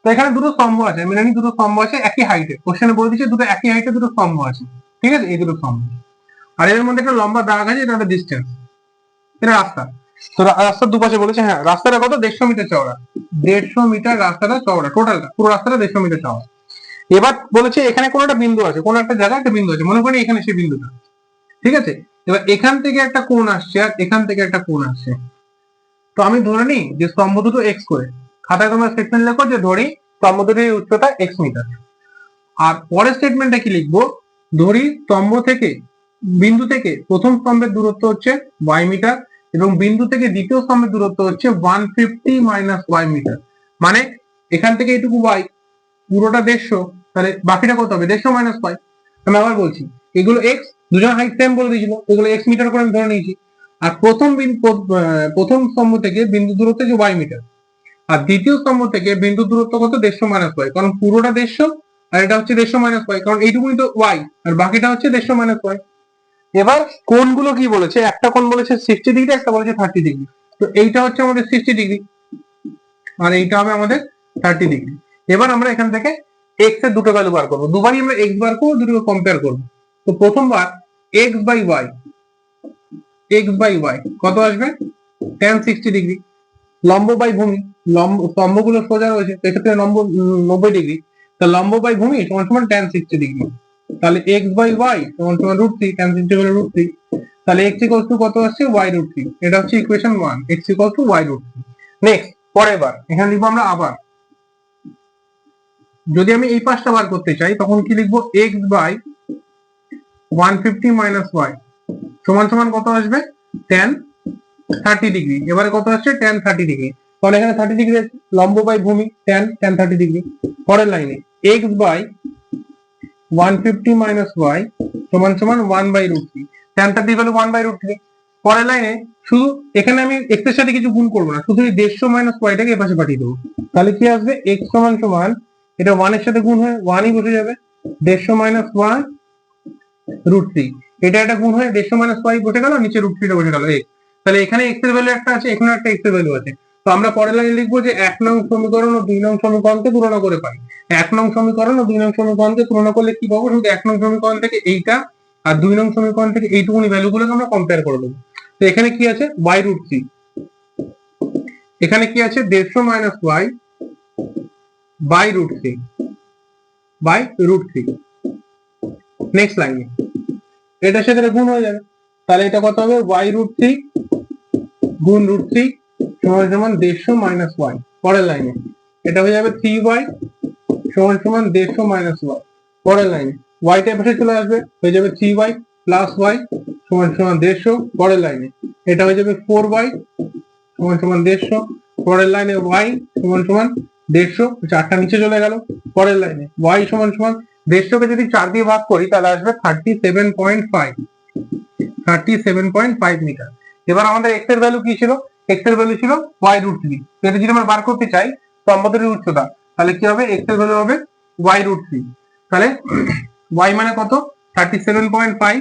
তো এখানে দুটো স্তম্ভ আছে, আমি জানি দুটো স্তম্ভ আছে একই হাইটে, কোশ্চেনে বলে দিচ্ছে দুটো একই হাইটে দুটো স্তম্ভ আছে, ঠিক আছে, এই দুটো স্তম্ভ। আর এর মধ্যে একটা লম্বা দাগ আছে, এটা একটা ডিস্টেন্স, এটা রাস্তা। তো রাস্তার দুপাশে বলেছে, হ্যাঁ রাস্তাটা কত 150 মিটার চওড়া, 150 মিটার রাস্তাটা চওড়া, টোটালটা পুরো রাস্তাটা 150 মিটার চওড়া। এবার বলেছে এখানে কোন একটা বিন্দু আছে, কোন একটা জায়গায় একটা বিন্দু আছে, মনে করি এখানে সেই বিন্দুটা, ঠিক আছে। এবার এখান থেকে একটা কোণ আসছে আর এখান থেকে একটা কোণ আসছে। তো আমি ধরে নিই যে স্তম্ভ দুটো x করে, খাতায় তোমরা স্টেটমেন্ট লেখো যে ধরি স্তম্ভ দুটির উচ্চতা x মিটার। আর পরের স্টেটমেন্টটা কি লিখবো, ধরি স্তম্ভ থেকে বিন্দু থেকে প্রথম স্তম্ভের দূরত্ব হচ্ছে y মিটার এবং বিন্দু থেকে দ্বিতীয় স্তম্ভের দূরত্ব হচ্ছে 150 মাইনাস y মিটার, মানে এখান থেকে এইটুকু y, পুরোটা 150, তাহলে বাকিটা কত হবে 150 মাইনাস y। আমি আবার বলছি, এগুলো x দুজন হাইট সেম বলে দিয়েছিল, এগুলো এক্স মিটার করে আমি ধরে নিয়েছি। আর প্রথম স্তম্ভ থেকে বিন্দু দূরত্ব যে ওয়াই মিটার, আর দ্বিতীয় স্তম্ভ থেকে বিন্দু দূরত্ব কত 150 মাইনাস ওয়াই, কারণ পুরোটা 150 আর এটা হচ্ছে 150 মাইনাস ওয়াই, কারণ এইটুকুনি তো ওয়াই আর বাকিটা হচ্ছে 150 মাইনাস ওয়াই। এবার কোণগুলো কি বলেছে, একটা কোণ বলেছে 60 ডিগ্রি, একটা বলেছে 30 ডিগ্রি। তো এইটা হচ্ছে আমাদের 60 ডিগ্রি আর এইটা হবে আমাদের 30 ডিগ্রি। এবার আমরা এখান থেকে এক্স এর দুটো ভ্যালু বার করবো, দুবারই আমরা এক্স বার করবো, দুটো কম্পেয়ার করবো। তো প্রথমবার এক্স বাই ওয়াই কত আসবে, tan 60 ডিগ্রি। লম্ব বাই ভূমি, স্তম্ভগুলো সোজা রয়েছে, এক্ষেত্রে লম্ব 90 ডিগ্রি, তা লম্ব বাই ভূমি সমান সমান tan 60 ডিগ্রি। তাহলে x বাই y সমান সমান √3, tan 60 হলো √3। তাহলে x ইকুয়ালস টু কত আসছে, y√3। এটা হচ্ছে equation 1, x equals to y√3। Next, পরের বার এখানে লিখবো আমরা আবার, যদি আমি এই পাশটা বার করতে চাই তখন কি লিখবো, x বাই 150 মাইনাস y সমান সমান কত আসবে, tan 30 ডিগ্রি। এবারে কত আসছে, tan 30 ডিগ্রি, কারণ এখানে 30 ডিগ্রি আছে, লম্ব বাই ভূমি tan 30 ডিগ্রি। পরের লাইনে x বাই 150 মাইনাস y সমান সমান 1/√3, tan 30 ভ্যালু 1/√3। পরের লাইনে শুধু এখানে আমি x এর সাথে কিছু গুণ করবো না, শুধু এই 150 মাইনাস ওয়াইটাকে এ পাশে পাঠিয়ে দেবো। তাহলে কি আসবে, x সমান সমান এটা 1 এর সাথে গুণ হয়ে 1ই বসে যাবে, 150 মাইনাস 1 √3। এটা একটা গুণ হয়ে 150 মাইনাস ওয়াই বসে গেল, নিচে √3টা বসে গেল। তাহলে এখানে x এর ভ্যালু একটা আছে, এখানে একটা x এর ভ্যালু আছে। তো আমরা পরের লাইনে লিখবো যে 1 নং সমীকরণ ও 2 নং সমীকরণকে তুলনা করে পাই। 1 নং সমীকরণ ও 2 নং সমীকরণকে তুলনা করলে কি পাবো, শুধু 1 নং সমীকরণ থেকে এইটা আর 2 নং সমীকরণ থেকে এইটুকুনি ভ্যালুগুলোকে আমরা কম্পেয়ার করে দেবো। তো এখানে কি আছে, y√3, এখানে কি আছে 150 মাইনাস ওয়াই বাই√3। নেক্সট লাইনে এটার সাথে গুণ হয়ে যাবে, তাহলে এটা কত হবে, y√3 গুণ √3 সমান সমান 150 মাইনাস ওয়াই। পরের লাইনে এটা হয়ে যাবে 3y সমান সমান 150 মাইনাস ওয়াই। পরের লাইনে ওয়াইটা পাশে চলে আসবে, হয়ে যাবে 3y প্লাস ওয়াই সমান সমান 150। পরের লাইনে এটা হয়ে যাবে 4y সমান সমান 150। পরের লাইনে y সমান সমান 150, চারটা নিচে চলে গেল। পরের লাইনে y সমান সমান 150কে যদি 4 দিয়ে ভাগ করি তাহলে আসবে 37.5 মিটার। এবার আমাদের x এর ভ্যালু কি ছিল, x এর ভ্যালু ছিল y√3। তো এটা যদি আমরা বার করতে চাই স্তম্ভদ্বয়ের উচ্চতা, তাহলে কি হবে, x এর ভ্যালু হবে y√3। তাহলে y মানে কত, 37.5,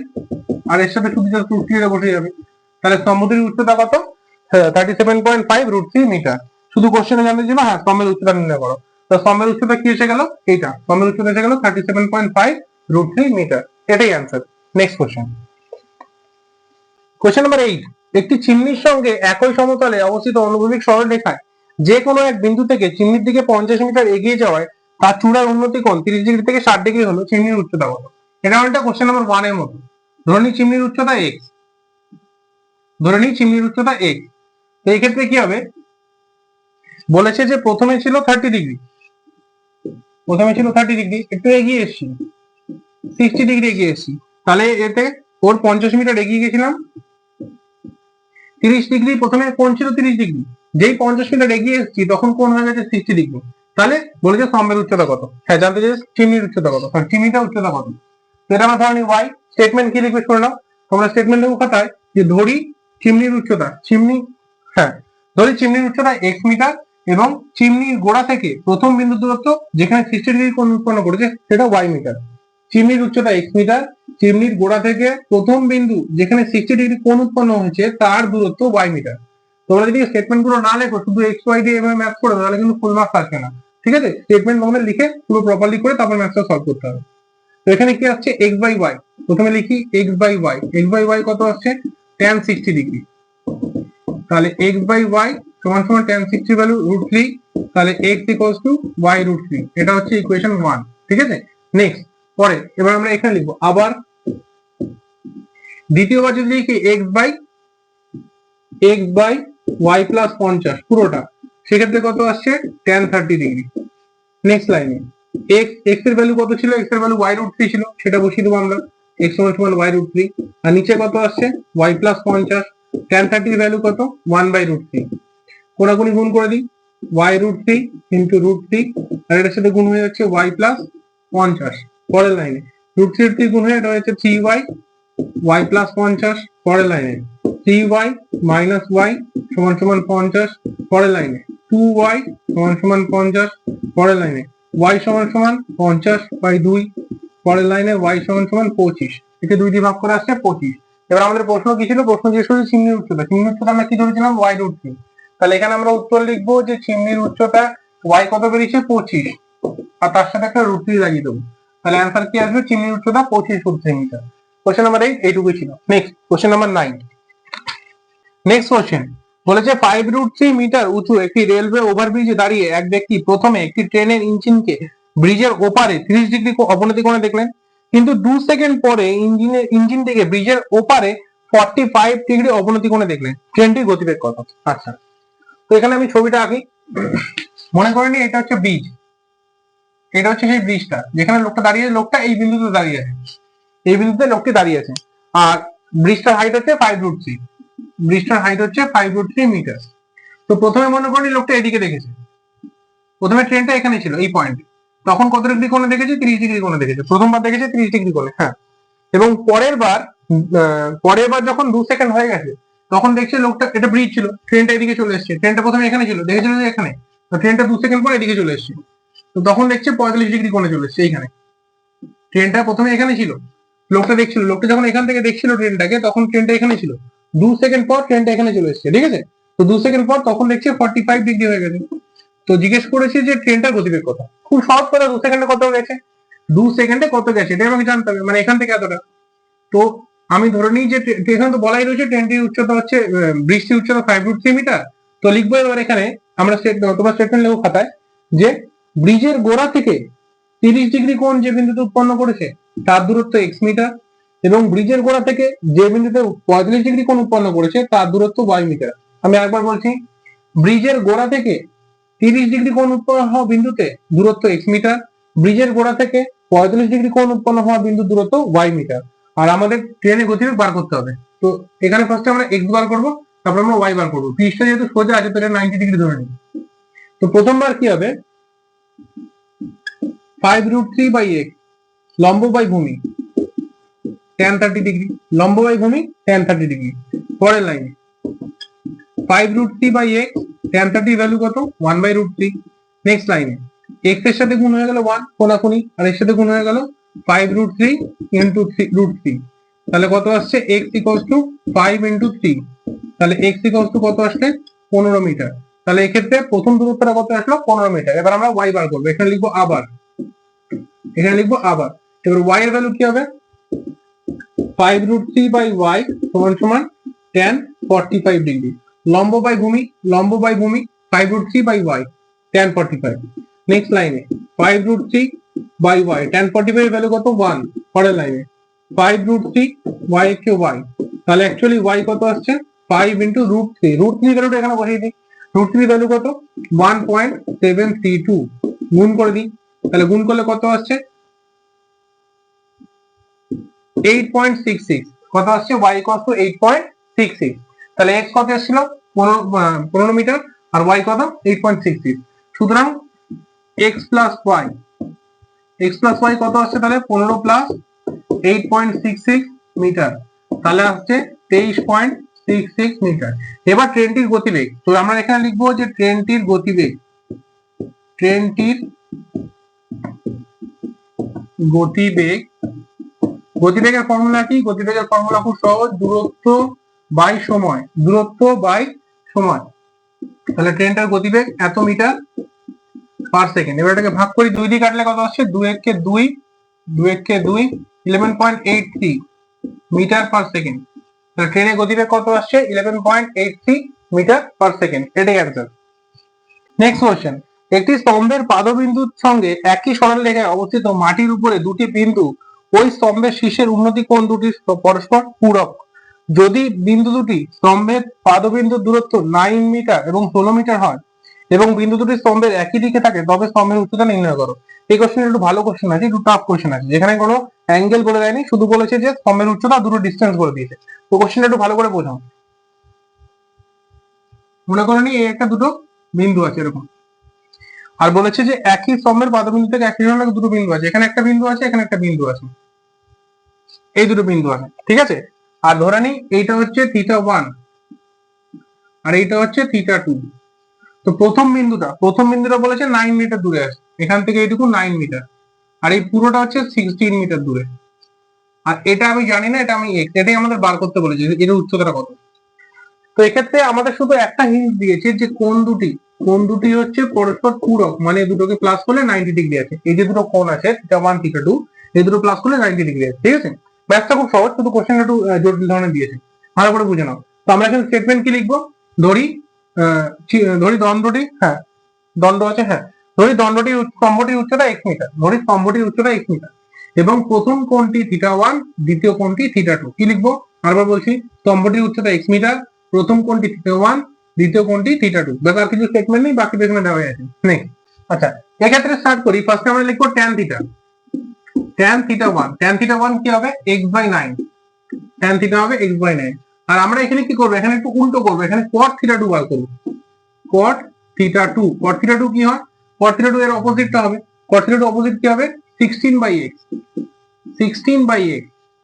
আর এর সাথে শুধু √3 বসে যাবে। তাহলে স্তম্ভদ্বয়ের উচ্চতা কত, 37.5 মিটার। শুধু কোশ্চেনে জানতে ছিল হ্যাঁ স্তম্ভের উচ্চতা নির্ণয় করো। তো স্তম্ভের উচ্চতা কি এসে গেল, এইটা স্তম্ভের উচ্চতা এসে গেল 37.5 মিটার। এটাই answer. Next question, question number 8, একটি চিমনির সঙ্গে একই সমতলে অবস্থিত অনুভূমিক সরলরেখায় যে কোনো এক বিন্দু থেকে চিমনির দিকে 50 মিটার এগিয়ে যাওয়ায় তার চূড়ার উন্নতি কোণ 30 ডিগ্রি থেকে 60 ডিগ্রি হলো, চিমনির উচ্চতা কত। এটা অনেকটা কোশ্চেন নাম্বার 1 এর মতো। ধরে নিই চিমনির উচ্চতা x, তো এই ক্ষেত্রে কি হবে, বলেছে যে প্রথমে ছিল 30 ডিগ্রি, একটু এগিয়ে এসেছি 60 ডিগ্রি এগিয়ে এসেছি, তাহলে এতে ওর 50 মিটার এগিয়ে গেছিলাম 30 ডিগ্রি। প্রথমে কোণ ছিল 30 ডিগ্রি, যেই 50 মিটার এগিয়ে এসেছি তখন কোণ হয়ে গেছে 60 ডিগ্রি। তাহলে বলেছে স্তম্ভের উচ্চতা কত, হ্যাঁ জানতে চাইছে চিমনির উচ্চতা কত, চিমনিটার উচ্চতা কত। তো এটা আমরা ধরে নিই y। স্টেটমেন্ট কি লিখবে শুনে নাও, তোমরা স্টেটমেন্ট লিখো খাতায় যে ধরি চিমনির উচ্চতা, ধরি চিমনির উচ্চতা x মিটার এবং চিমনির গোড়া থেকে প্রথম বিন্দু দূরত্ব যেখানে 60 ডিগ্রি কোণ উৎপন্ন করেছে সেটা y মিটার। চিমনির উচ্চতা x মিটার, চিমনির গোড়া থেকে প্রথম বিন্দু যেখানে 60 ডিগ্রি কোণ উৎপন্ন হয়েছে তার দূরত্ব y মিটার। তোমরা যদি স্টেটমেন্ট গুলো না লেখো, শুধু x y দিয়ে এভাবে ম্যাথ করে তাহলে কিন্তু ফুল মার্কস আসবে না। ঠিক আছে, স্টেটমেন্ট তোমাদের লিখে পুরো প্রপারলি করে তারপর ম্যাথটা সলভ করতে হবে। তো এখানে কি আসছে, x বাই y, প্রথমে লিখি x বাই y কত আসছে, tan 60 ডিগ্রি। তাহলে x বাই y সমান সমান tan 60 ভ্যালু √3, তাহলে x ইকুয়ালস টু y√3। এটা হচ্ছে ইকুয়েশন 1। ঠিক আছে, নেক্সট পরে এবার আমরা এখানে লিখবো আবার দ্বিতীয়বার যদি লিখি x বাই y প্লাস 50 পুরোটা, সেক্ষেত্রে কত আসছে tan 30 ডিগ্রি। নেক্সট লাইনে x এর ভ্যালু কত ছিল, x এর ভ্যালু y√3 ছিল, সেটা বসিয়ে দেবো আমরা, x সমান সমান y√3। আর নিচে কত আসছে y প্লাস 50, tan 30 এর ভ্যালু কত 1/√3। কোনাকুনি গুণ করে দিই, y√3 ইন্টু √3, আর এটার সাথে গুণ হয়ে যাচ্ছে y প্লাস 50। পরের লাইনে √3 গুণ হয়ে এটা হচ্ছে 3y ওয়াই প্লাস 50, পরের লাইনে 3y মাইনাস ওয়াই সমান সমান 50, পরের লাইনে 2y সমান সমান 50, পরের লাইনে y সমান সমান 50/2, পরের লাইনে y সমান সমান 25, একে 2 দিয়ে ভাগ করে আসছে 25। এবার আমাদের প্রশ্ন কি ছিল? প্রশ্ন জিজ্ঞেস করেছে চিমনির উচ্চতা। চিমনির উচ্চতা আমরা কি ধরেছিলাম? y√3। তাহলে এখানে আমরা উত্তর লিখবো যে চিমনির উচ্চতা y কত বেরিয়েছে? 25, আর তার সাথে একটা √3 লাগিয়ে দেবো। তাহলে অ্যান্সার কি আসবে? চিমনির উচ্চতা 25 মিটার। কোশ্চেন নাম্বার 8 এইটুকুই ছিল। Next question number 9। Next question বলেছে 5√3 মিটার উঁচু একটি রেলওয়ে ওভারব্রিজে দাঁড়িয়ে এক ব্যক্তি প্রথমে একটি ট্রেনের ইঞ্জিনকে ব্রিজের ওপারে 30 ডিগ্রি অবনতি কোণে দেখলেন, কিন্তু 2 সেকেন্ড পরে ইঞ্জিনটিকে ব্রিজের ওপারে 45 ডিগ্রি অবনতি কোণে দেখলেন। ট্রেনটির গতিবেগ কত? আচ্ছা, তো এখানে আমি ছবিটা আঁকি। মনে করে নি এটা হচ্ছে ব্রিজ, এটা হচ্ছে সেই ব্রিজটা যেখানে লোকটা দাঁড়িয়ে, লোকটা এই বিন্দুতে দাঁড়িয়ে আছে, এই বিন্দুতে লোকটি দাঁড়িয়ে আছে, আর ব্রিজটার হাইট হচ্ছে 5√3, ব্রিজটার হাইট হচ্ছে 5√3 মিটার। তো প্রথমে মনে করি লোকটা এদিকে দেখেছে, প্রথমে ট্রেনটা এখানে ছিল এই পয়েন্টে, তখন কত ডিগ্রি কোণে দেখেছে? 30 ডিগ্রি কোণে দেখেছে। প্রথমবার দেখেছে 30 ডিগ্রি কোণে, হ্যাঁ। এবং পরের বার যখন 2 সেকেন্ড হয়ে গেছে তখন দেখছে লোকটা, এটা ব্রিজ ছিল, ট্রেনটা এদিকে চলে এসেছে, ট্রেনটা প্রথমে এখানে ছিল, দেখেছিল যে এখানে, তো ট্রেনটা 2 সেকেন্ড পর এদিকে চলে এসেছে, তো তখন দেখছে 45 ডিগ্রি কোণে চলে এসেছে এইখানে। ট্রেনটা প্রথমে এখানে ছিল, লোকটা দেখছিল, লোকটা যখন এখান থেকে দেখছিল ট্রেনটাকে তখন ট্রেনটা এখানে ছিল, 2 সেকেন্ড পর ট্রেনটা এখানে চলে এসেছে, ঠিক আছে। তো 2 সেকেন্ড পর তখন দেখছে 45 ডিগ্রি হয়ে গেছে। তো জিজ্ঞেস করেছে যে ট্রেনটার গতিবেগ কত। খুব সহজ কথা, 2 সেকেন্ডে কত গেছে, 2 সেকেন্ডে কত গেছে এটা আমাকে জানতে হবে, মানে এখান থেকে এতটা। তো আমি ধরে নিই যে এখানে তো বলাই রয়েছে ট্রেনটির উচ্চতা হচ্ছে, ব্রিজটির উচ্চতা 5√3 মিটার। তো লিখবো এবার এখানে আমরা তোমার স্টেটমেন্ট লিখবো খাতায় যে ব্রিজের গোড়া থেকে 30 ডিগ্রি কোণ যে বিন্দুতে উৎপন্ন করেছে তার দূরত্ব x মিটার, এবং ব্রিজের গোড়া থেকে যে বিন্দুতে 45 ডিগ্রি কোণ উৎপন্ন করেছে তার দূরত্ব y মিটার। আমি একবার বলছি, ব্রিজের গোড়া থেকে 30 ডিগ্রি কোণ উৎপন্ন হওয়া বিন্দুতে দূরত্ব x মিটার, ব্রিজের গোড়া থেকে 45 ডিগ্রি কোণ উৎপন্ন হওয়া বিন্দুর দূরত্ব y মিটার। আর আমাদের ট্রেনের গতিবেগ বার করতে হবে। তো এখানে ফার্স্টে আমরা x বার করব, তারপর আমরা y বার করব। পিচটা যেহেতু সোজা আছে তো এটা 90 ডিগ্রি ধরে নিই। তো প্রথমবার কি হবে? 5√3/x লম্ব বাই ভূমি tan 30 ডিগ্রি, লম্ব বাই ভূমি tan 30 ডিগ্রি। পরের লাইনে 5√3/x tan 30 ভ্যালু কত? 1/√3। নেক্সট লাইনে x এর সাথে গুণ হয়ে গেল 1 কোনাকুনি, আর এর সাথে গুণ হয়ে গেল 5√3 ইন্টু √3, তাহলে কত আসছে? x ইকুয়ালস টু 5 ইন্টু 3, তাহলে x ইকুয়ালস টু কত আসছে? 15 মিটার। তাহলে এক্ষেত্রে প্রথম দূরত্বটা কত আসলো? 15 মিটার। এবার আমরা y বার করবো, এখানে লিখবো আবার, এখানে লিখবো আবার। এবার y এর ভ্যালু কি হবে? 5√3/y সমান সমান tan 45 ডিগ্রি। লম্ব বাই ভূমি, লম্ব বাই ভূমি 5√3/y tan 45। নেক্সট লাইনে 5√3/y tan 45 এর ভ্যালু কত? 1। পরের লাইনে 5√3 y কে y, তাহলে অ্যাকচুয়ালি y কত আসছে? 5 ইন্টু √3, √3 ভ্যালুটা এখানে বসিয়ে দিই। √3 ভ্যালু কত? 1.732। গুণ করে দিই, তাহলে গুণ করলে কত আসছে? 8.66। কত আসছে? y equals to 8.66। তাহলে x কত এসেছিল? 15 মিটার, আর y কত? 8.66। সুতরাং x প্লাস y কত আসছে? তাহলে 15 প্লাস 8.66 মিটার, তাহলে আসছে 23.66 মিটার। এবার ট্রেনটির গতিবেগ, তো আমরা এখানে লিখবো যে ট্রেনটির গতিবেগ, গতিবেগের ফর্মুলা কি? গতিবেগের ফর্মুলা খুব সহজ, দূরত্ব বাই সময়, দূরত্ব বাই সময়। তাহলে ট্রেনটার গতিবেগ এত মিটার পার সেকেন্ড। এবার এটাকে ভাগ করি, 2 দিয়ে কাটলে কত আসছে? 2 একে 2, 2 একে 2, 11.83 মিটার পার সেকেন্ড। তাহলে ট্রেনের গতিবেগ কত আসছে? 11.83 মিটার পার সেকেন্ড। এটাই অ্যান্সার। নেক্সট কোশ্চেন, একটি স্তম্ভের পাদবিন্দুর সঙ্গে একই সরল রেখায় অবস্থিত মাটির উপরে দুটি বিন্দু ওই স্তম্ভের শীর্ষের উন্নতি কোণ দুটি পরস্পর পূরক। যদি বিন্দু দুটি স্তম্ভের পাদবিন্দুর দূরত্ব 9 মিটার এবং 16 মিটার হয় এবং বিন্দু দুটি স্তম্ভের একই দিকে থাকে তবে স্তম্ভের উচ্চতা নির্ণয় করো। এই কোশ্চেন একটু ভালো কোশ্চেন আছে, একটু টাফ কোশ্চেন আছে, যেখানে কোনো অ্যাঙ্গেল বলে দেয়নি, শুধু বলেছে যে স্তম্ভের উচ্চতা দুটো ডিস্টেন্স বলে দিয়েছে। তো কোশ্চেনটা একটু ভালো করে বোঝাও। মনে করো নি এই একটা দুটো বিন্দু আছে এরকম, আর বলেছে যে একই স্তম্ভের পাদবিন্দু থেকে একই ধরনের দুটো বিন্দু আছে, এখানে একটা বিন্দু আছে, এখানে একটা বিন্দু আছে। এই দুটো বিন্দু আছে, ঠিক আছে। আর ধরে নিই এইটা হচ্ছে θ1 আর এইটা হচ্ছে θ2। তো প্রথম বিন্দুটা বলেছে 9 মিটার দূরে আছে, এখান থেকে এইটুকু 9 মিটার, আর এই পুরোটা হচ্ছে 16 মিটার দূরে। আর এটা আমি জানি না, এটা আমি এটাই আমাদের বার করতে বলেছে এর উচ্চতাটা কত। তো এক্ষেত্রে আমাদের শুধু একটা হিন্ট দিয়েছে যে কোণ দুটি হচ্ছে পরস্পর পূরক, মানে দুটোকে প্লাস করলে 90 ডিগ্রি আছে। এই যে দুটো কোণ আছে θ1 θ2, এই দুটো প্লাস করলে 90 ডিগ্রি আছে, ঠিক আছে। ম্যাথটা খুব সহজ, শুধু কোশ্চেন একটু জটিল ধরনের দিয়েছে, ভালো করে বুঝে নাও। তো আমরা এখানে স্টেটমেন্ট কি লিখবো, ধরি দণ্ডটি, হ্যাঁ দণ্ড আছে, হ্যাঁ ধরি স্তম্ভটির উচ্চতা x মিটার, এবং প্রথম কোণটি θ1, দ্বিতীয় কোণটি θ2। কি লিখবো, আরেকবার বলছি, স্তম্ভটির উচ্চতা x মিটার, প্রথম কোণটি θ1, দ্বিতীয় কোণটি θ2। ব্যাস, আর কিছু স্টেটমেন্ট নেই, বাকি এখানে দেওয়া আছে। নেক্সট, আচ্ছা এক্ষেত্রে স্টার্ট করি। ফার্স্টে আমরা লিখবো tan θ1 কি হবে x/9, tan θ হবে x/9। আর আমরা এখানে কি করবো, এখানে একটু উল্টো করবো, এখানে cot θ2 বার করবো। cot θ2 কি হয়, cot θ2 এর অপোজিটটা হবে, cot θ2 অপোজিট কি হবে 16/x,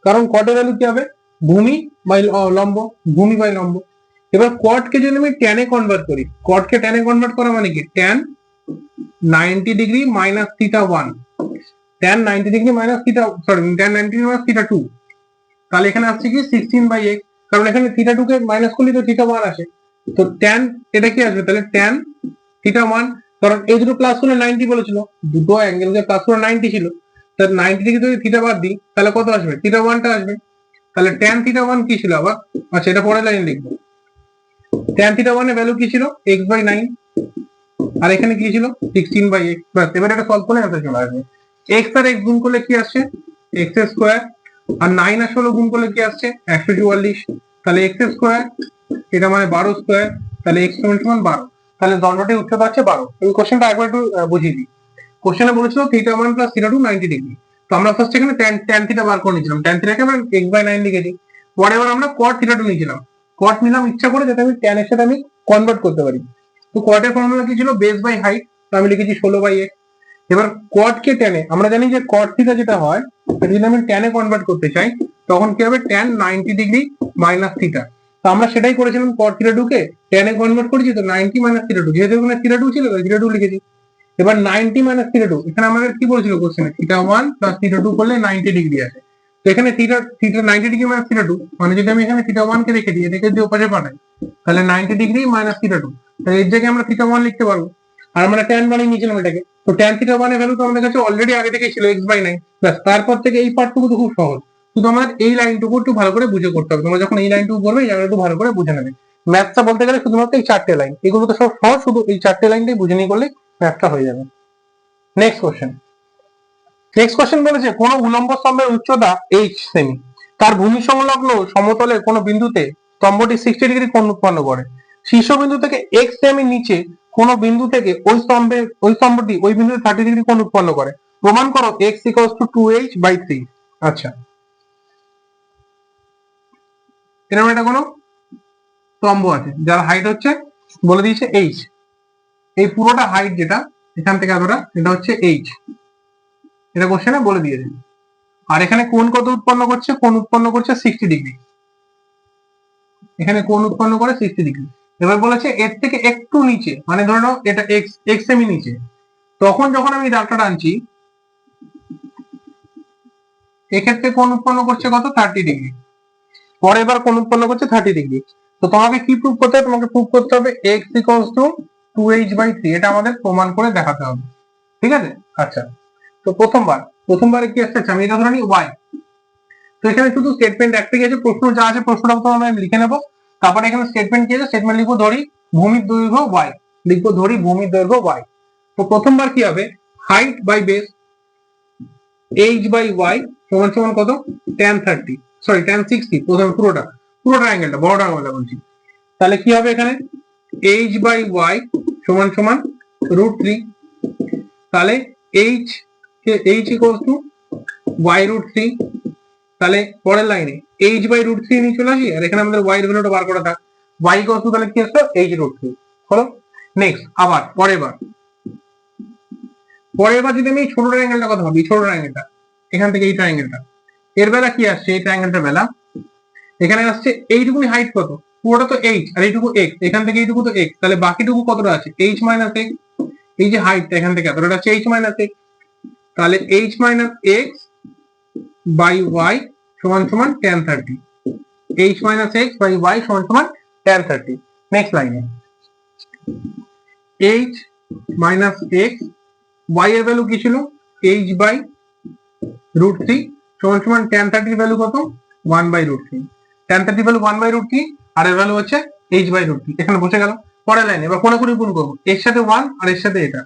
কারণ cot এর ভ্যালু কি হবে ভূমি বাই লম্ব। এবার cot কে যদি আমি tan এ কনভার্ট করি, cot কে tan এ কনভার্ট করা মানে কি tan 90 degree minus θ1, tan 90 degree minus tan 90 degree minus θ2, তাহলে এখানে আসছে কি 16/x, কারণ এখানে θ2 কে মাইনাস করলে তো θ1 আসে, তো tan এটা কি আসবে তাহলে tan θ1, কারণ এই দুটো প্লাস করলে 90 বলেছিল, দুটো অ্যাঙ্গেল কে প্লাস করে 90 ছিল, তাহলে 90 থেকে যদি থিটা বাদ দিই তাহলে কত আসবে θ1 টা আসবে। তাহলে tan θ1 কি ছিল আবার, আচ্ছা এটা পরের লাইনে লিখবো, tan θ1 এর ভ্যালু কি ছিল x/9, আর এখানে কি ছিল 16/x। বাস, এবার এটা সলভ করলে অ্যান্সার চলে আসবে। x আর x গুণ করলে কি আসছে x স্কয়ার, আর 9 আর 16 গুণ করলে কি আসছে 144, তাহলে x স্কয়ার, এটা মানে 12 স্কয়ার, তাহলে x সমান 12। তাহলে দণ্ডটির উচ্চতা আছে 12। এই কোশ্চেনটা একবার একটু বুঝিয়ে দিই। কোশ্চেনে বলেছিল θ1 প্লাস θ2 90 ডিগ্রি, তো আমরা ফার্স্ট এখানে tan θ বার করে নিয়েছিলাম, tan θ কে আমরা x/9 লিখেছি। পরে এবার আমরা cot θ2 নিয়েছিলাম, cot নিলাম ইচ্ছা করে যাতে আমি tan এর সাথে আমি কনভার্ট করতে পারি। তো cot এর ফর্মুলা কি ছিল বেস বাই হাইট, তো আমি লিখেছি 16/x। এবার cot কে tan এ, আমরা জানি যে cot θ যেটা হয় সেটা যদি আমি tan এ কনভার্ট করতে চাই তখন কি হবে tan 90 ডিগ্রি মাইনাস θ। তো আমরা সেটাই করেছিলাম, cot θ2 কে tan এ কনভার্ট করেছি, তো 90 মাইনাস θ2, যেহেতু এখানে θ2 ছিল তাই θ2 লিখেছি। এবার 90 মাইনাস θ2, এখানে আমাদের কি বলেছিল কোশ্চেনে θ1 প্লাস θ2 করলে 90 ডিগ্রি আছে, তো এখানে θ 90 ডিগ্রি মাইনাস θ2, মানে যদি আমি এখানে θ1 কে রেখে দিই, এটাকে যদি ওপাশে পাঠাই তাহলে 90 ডিগ্রি মাইনাস θ2, তাহলে এর জায়গায় আমরা θ1 লিখতে পারবো। আর আমরা tan বানিয়ে নিয়েছিলাম এটাকে, তো tan θ1 এর ভ্যালু তো আমাদের কাছে অলরেডি আগে থেকেই ছিল x/9। ব্যাস, তারপর থেকে এই পার্টটুকু তো খুব সহজ, শুধু আমাদের এই লাইনটুকু একটু ভালো করে বুঝে করতে হবে। তোমরা যখন এই লাইনটুকু করবে এই জায়গাটা একটু ভালো করে বুঝে নেবে। ম্যাথটা বলতে গেলে শুধুমাত্র এই 4টে লাইন, এগুলো তো সব সহজ, শুধু এই 4টে লাইনটাই বুঝে নিয়ে করলে ম্যাথটা হয়ে যাবে। নেক্সট কোশ্চেন বলেছে কোন উলম্ব স্তম্ভের উচ্চতা h সেমি, তার ভূমি সংলগ্ন সমতলের কোন বিন্দুতে স্তম্ভটি 60 ডিগ্রি কোণ উৎপন্ন করে। শীর্ষবিন্দু থেকে x সেমি নিচে কোন বিন্দু থেকে ওই স্তম্ভটি ওই বিন্দুতে 30 ডিগ্রি কোণ উৎপন্ন করে। প্রমাণ করো x = 2h/3। আচ্ছা, এরকম একটা কোনো স্তম্ভ আছে যার হাইট হচ্ছে বলে দিয়েছে h, এই পুরোটা হাইট যেটা এখান থেকে এতটা, এটা হচ্ছে h, এটা কোশ্চেনে বলে দিয়েছে। আর এখানে কোণ কত উৎপন্ন করছে, কোণ উৎপন্ন করছে 60 ডিগ্রি, এখানে কোণ উৎপন্ন করে 60 ডিগ্রি। এবার বলেছে এর থেকে একটু নিচে, মানে ধরে নাও এটা x সেমি নিচে, তখন যখন আমি দাগটা টানছি এক্ষেত্রে কোণ উৎপন্ন করছে কত 30 ডিগ্রি, পরে এবার কোণ উৎপন্ন করছে 30 ডিগ্রি। তো তোমাকে কি প্রুফ করতে হবে, তোমাকে প্রুফ করতে হবে x = 2h/3, এটা আমাদের প্রমাণ করে দেখাতে হবে, ঠিক আছে। আচ্ছা, তো প্রথমবারে কি আসছে, আমি এটা ধরে নিই y, তো এখানে শুধু স্টেটমেন্ট একটাই আছে, প্রশ্ন যা আছে প্রশ্নটা তো আমরা লিখে নেব, তারপরে এখানে স্টেটমেন্ট কি আছে, স্টেটমেন্ট লিখবো ধরি ভূমির দৈর্ঘ্য y, লিখবো ধরি ভূমির দৈর্ঘ্য y। তো প্রথমবার কি হবে হাইট বাই বেস h/y সমান সমান কত tan 60, প্রথম পুরোটা অ্যাঙ্গেলটা বড়টা আমরা বলছি, তাহলে কি হবে এখানে h/y সমান সমান √3, তাহলে h = y√3। তাহলে পরের লাইনে h/√3 নিয়ে চলে আসি, আর এখানে আমাদের y এর ভ্যালুটা বার করা থাক, y = তাহলে কি আসলো h√3 হলো। নেক্সট আবার পরের বার যদি আমি ছোট অ্যাঙ্গেলটা কথা ভাবি, ছোট অ্যাঙ্গেলটা এখান থেকে এই ট্রায়াঙ্গেলটা, এর বেলা কি আসছে, এই ট্রায়াঙ্গেলটার বেলা এখানে আসছে এইটুকুনি হাইট কত, পুরোটা তো এইচ আর এইটুকু এক্স, এখান থেকে এইটুকু তো এক্স, তাহলে বাকিটুকু কতটা আছে এইচ মাইনাস এক্স। এই যে হাইটটা এখান থেকে এতটা আছে এইচ মাইনাস এক্স, তাহলে h minus x by y সমান সমান tan 30। H minus x by y সমান সমান ট্যান 30। নেক্সট লাইনে এইচ মাইনাস এক্স, ওয়াই এর ভ্যালু কি ছিল এইচ বাই রুট থ্রি সমান সমান ট্যান 30 ভ্যালু কত 1 by root three. Tan 30 value 1 by root three আর এর ভ্যালু হচ্ছে এইচ বাই রুট থ্রি। এখানে বসে গেল। পরের লাইনে এবার কোনাকুনি গুণ করবো, এর সাথে 1 আর এর সাথে এটা,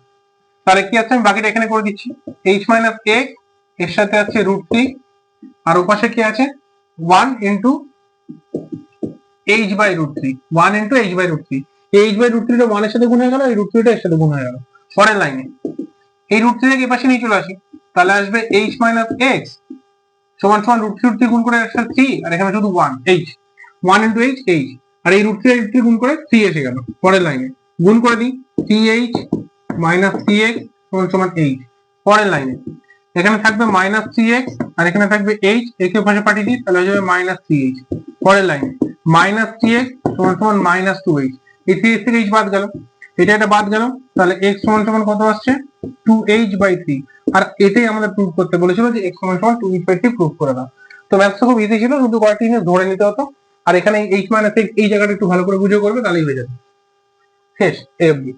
তাহলে কি আছে আমি বাকিটা এখানে করে দিচ্ছি। এইচ মাইনাস এক্স এর সাথে আছে রুট থ্রি আর ওপাশে কি আছে 1 into H by root three, 1 into H by root three. H by root থ্রিটা 1 এর সাথে গুণ হয়ে গেল, এই রুট থ্রিটা এর সাথে গুণ হয়ে গেল। পরের লাইনে এই রুট থ্রি থেকে এপাশে নিয়ে চলে আসি, তাহলে আসবে এইচ মাইনাস এক্স সমান সমান রুট থ্রি গুণ করে একটা থ্রি আর এখানে শুধু 1 এইচ, 1 ইন্টু এইচ এইচ, আর এই রুট থ্রি গুণ করে 3 এসে গেল। পরের লাইনে গুণ করে দিই 3h মাইনাস 3x সমান সমান এইচ। পরের লাইনে এখানে থাকবে মাইনাস 3x আর এখানে থাকবে এইচ, একে পাশে পাঠিয়ে দিই তাহলে হয়ে যাবে মাইনাস 3h। পরের লাইনে মাইনাস 3x সমান সমান মাইনাস 2h, এই 3h থেকে h বাদ গেল, এটা বাদ গেল, তাহলে x সমান সমান কত আসছে 2h বাই 3। আর এটাই আমাদের প্রুভ করতে বলেছিল যে x সমান সমান 2h বাই 3 প্রুভ করে দাও। তো ম্যাথসটা খুব ইজি ছিল, শুধু কয়েকটি জিনিস ধরে নিতে হতো। আর এখানে h মাইনাস x এই জায়গাটা একটু ভালো করে বুঝে করবে তাহলেই হয়ে যাবে। শেষ, এই অবধি।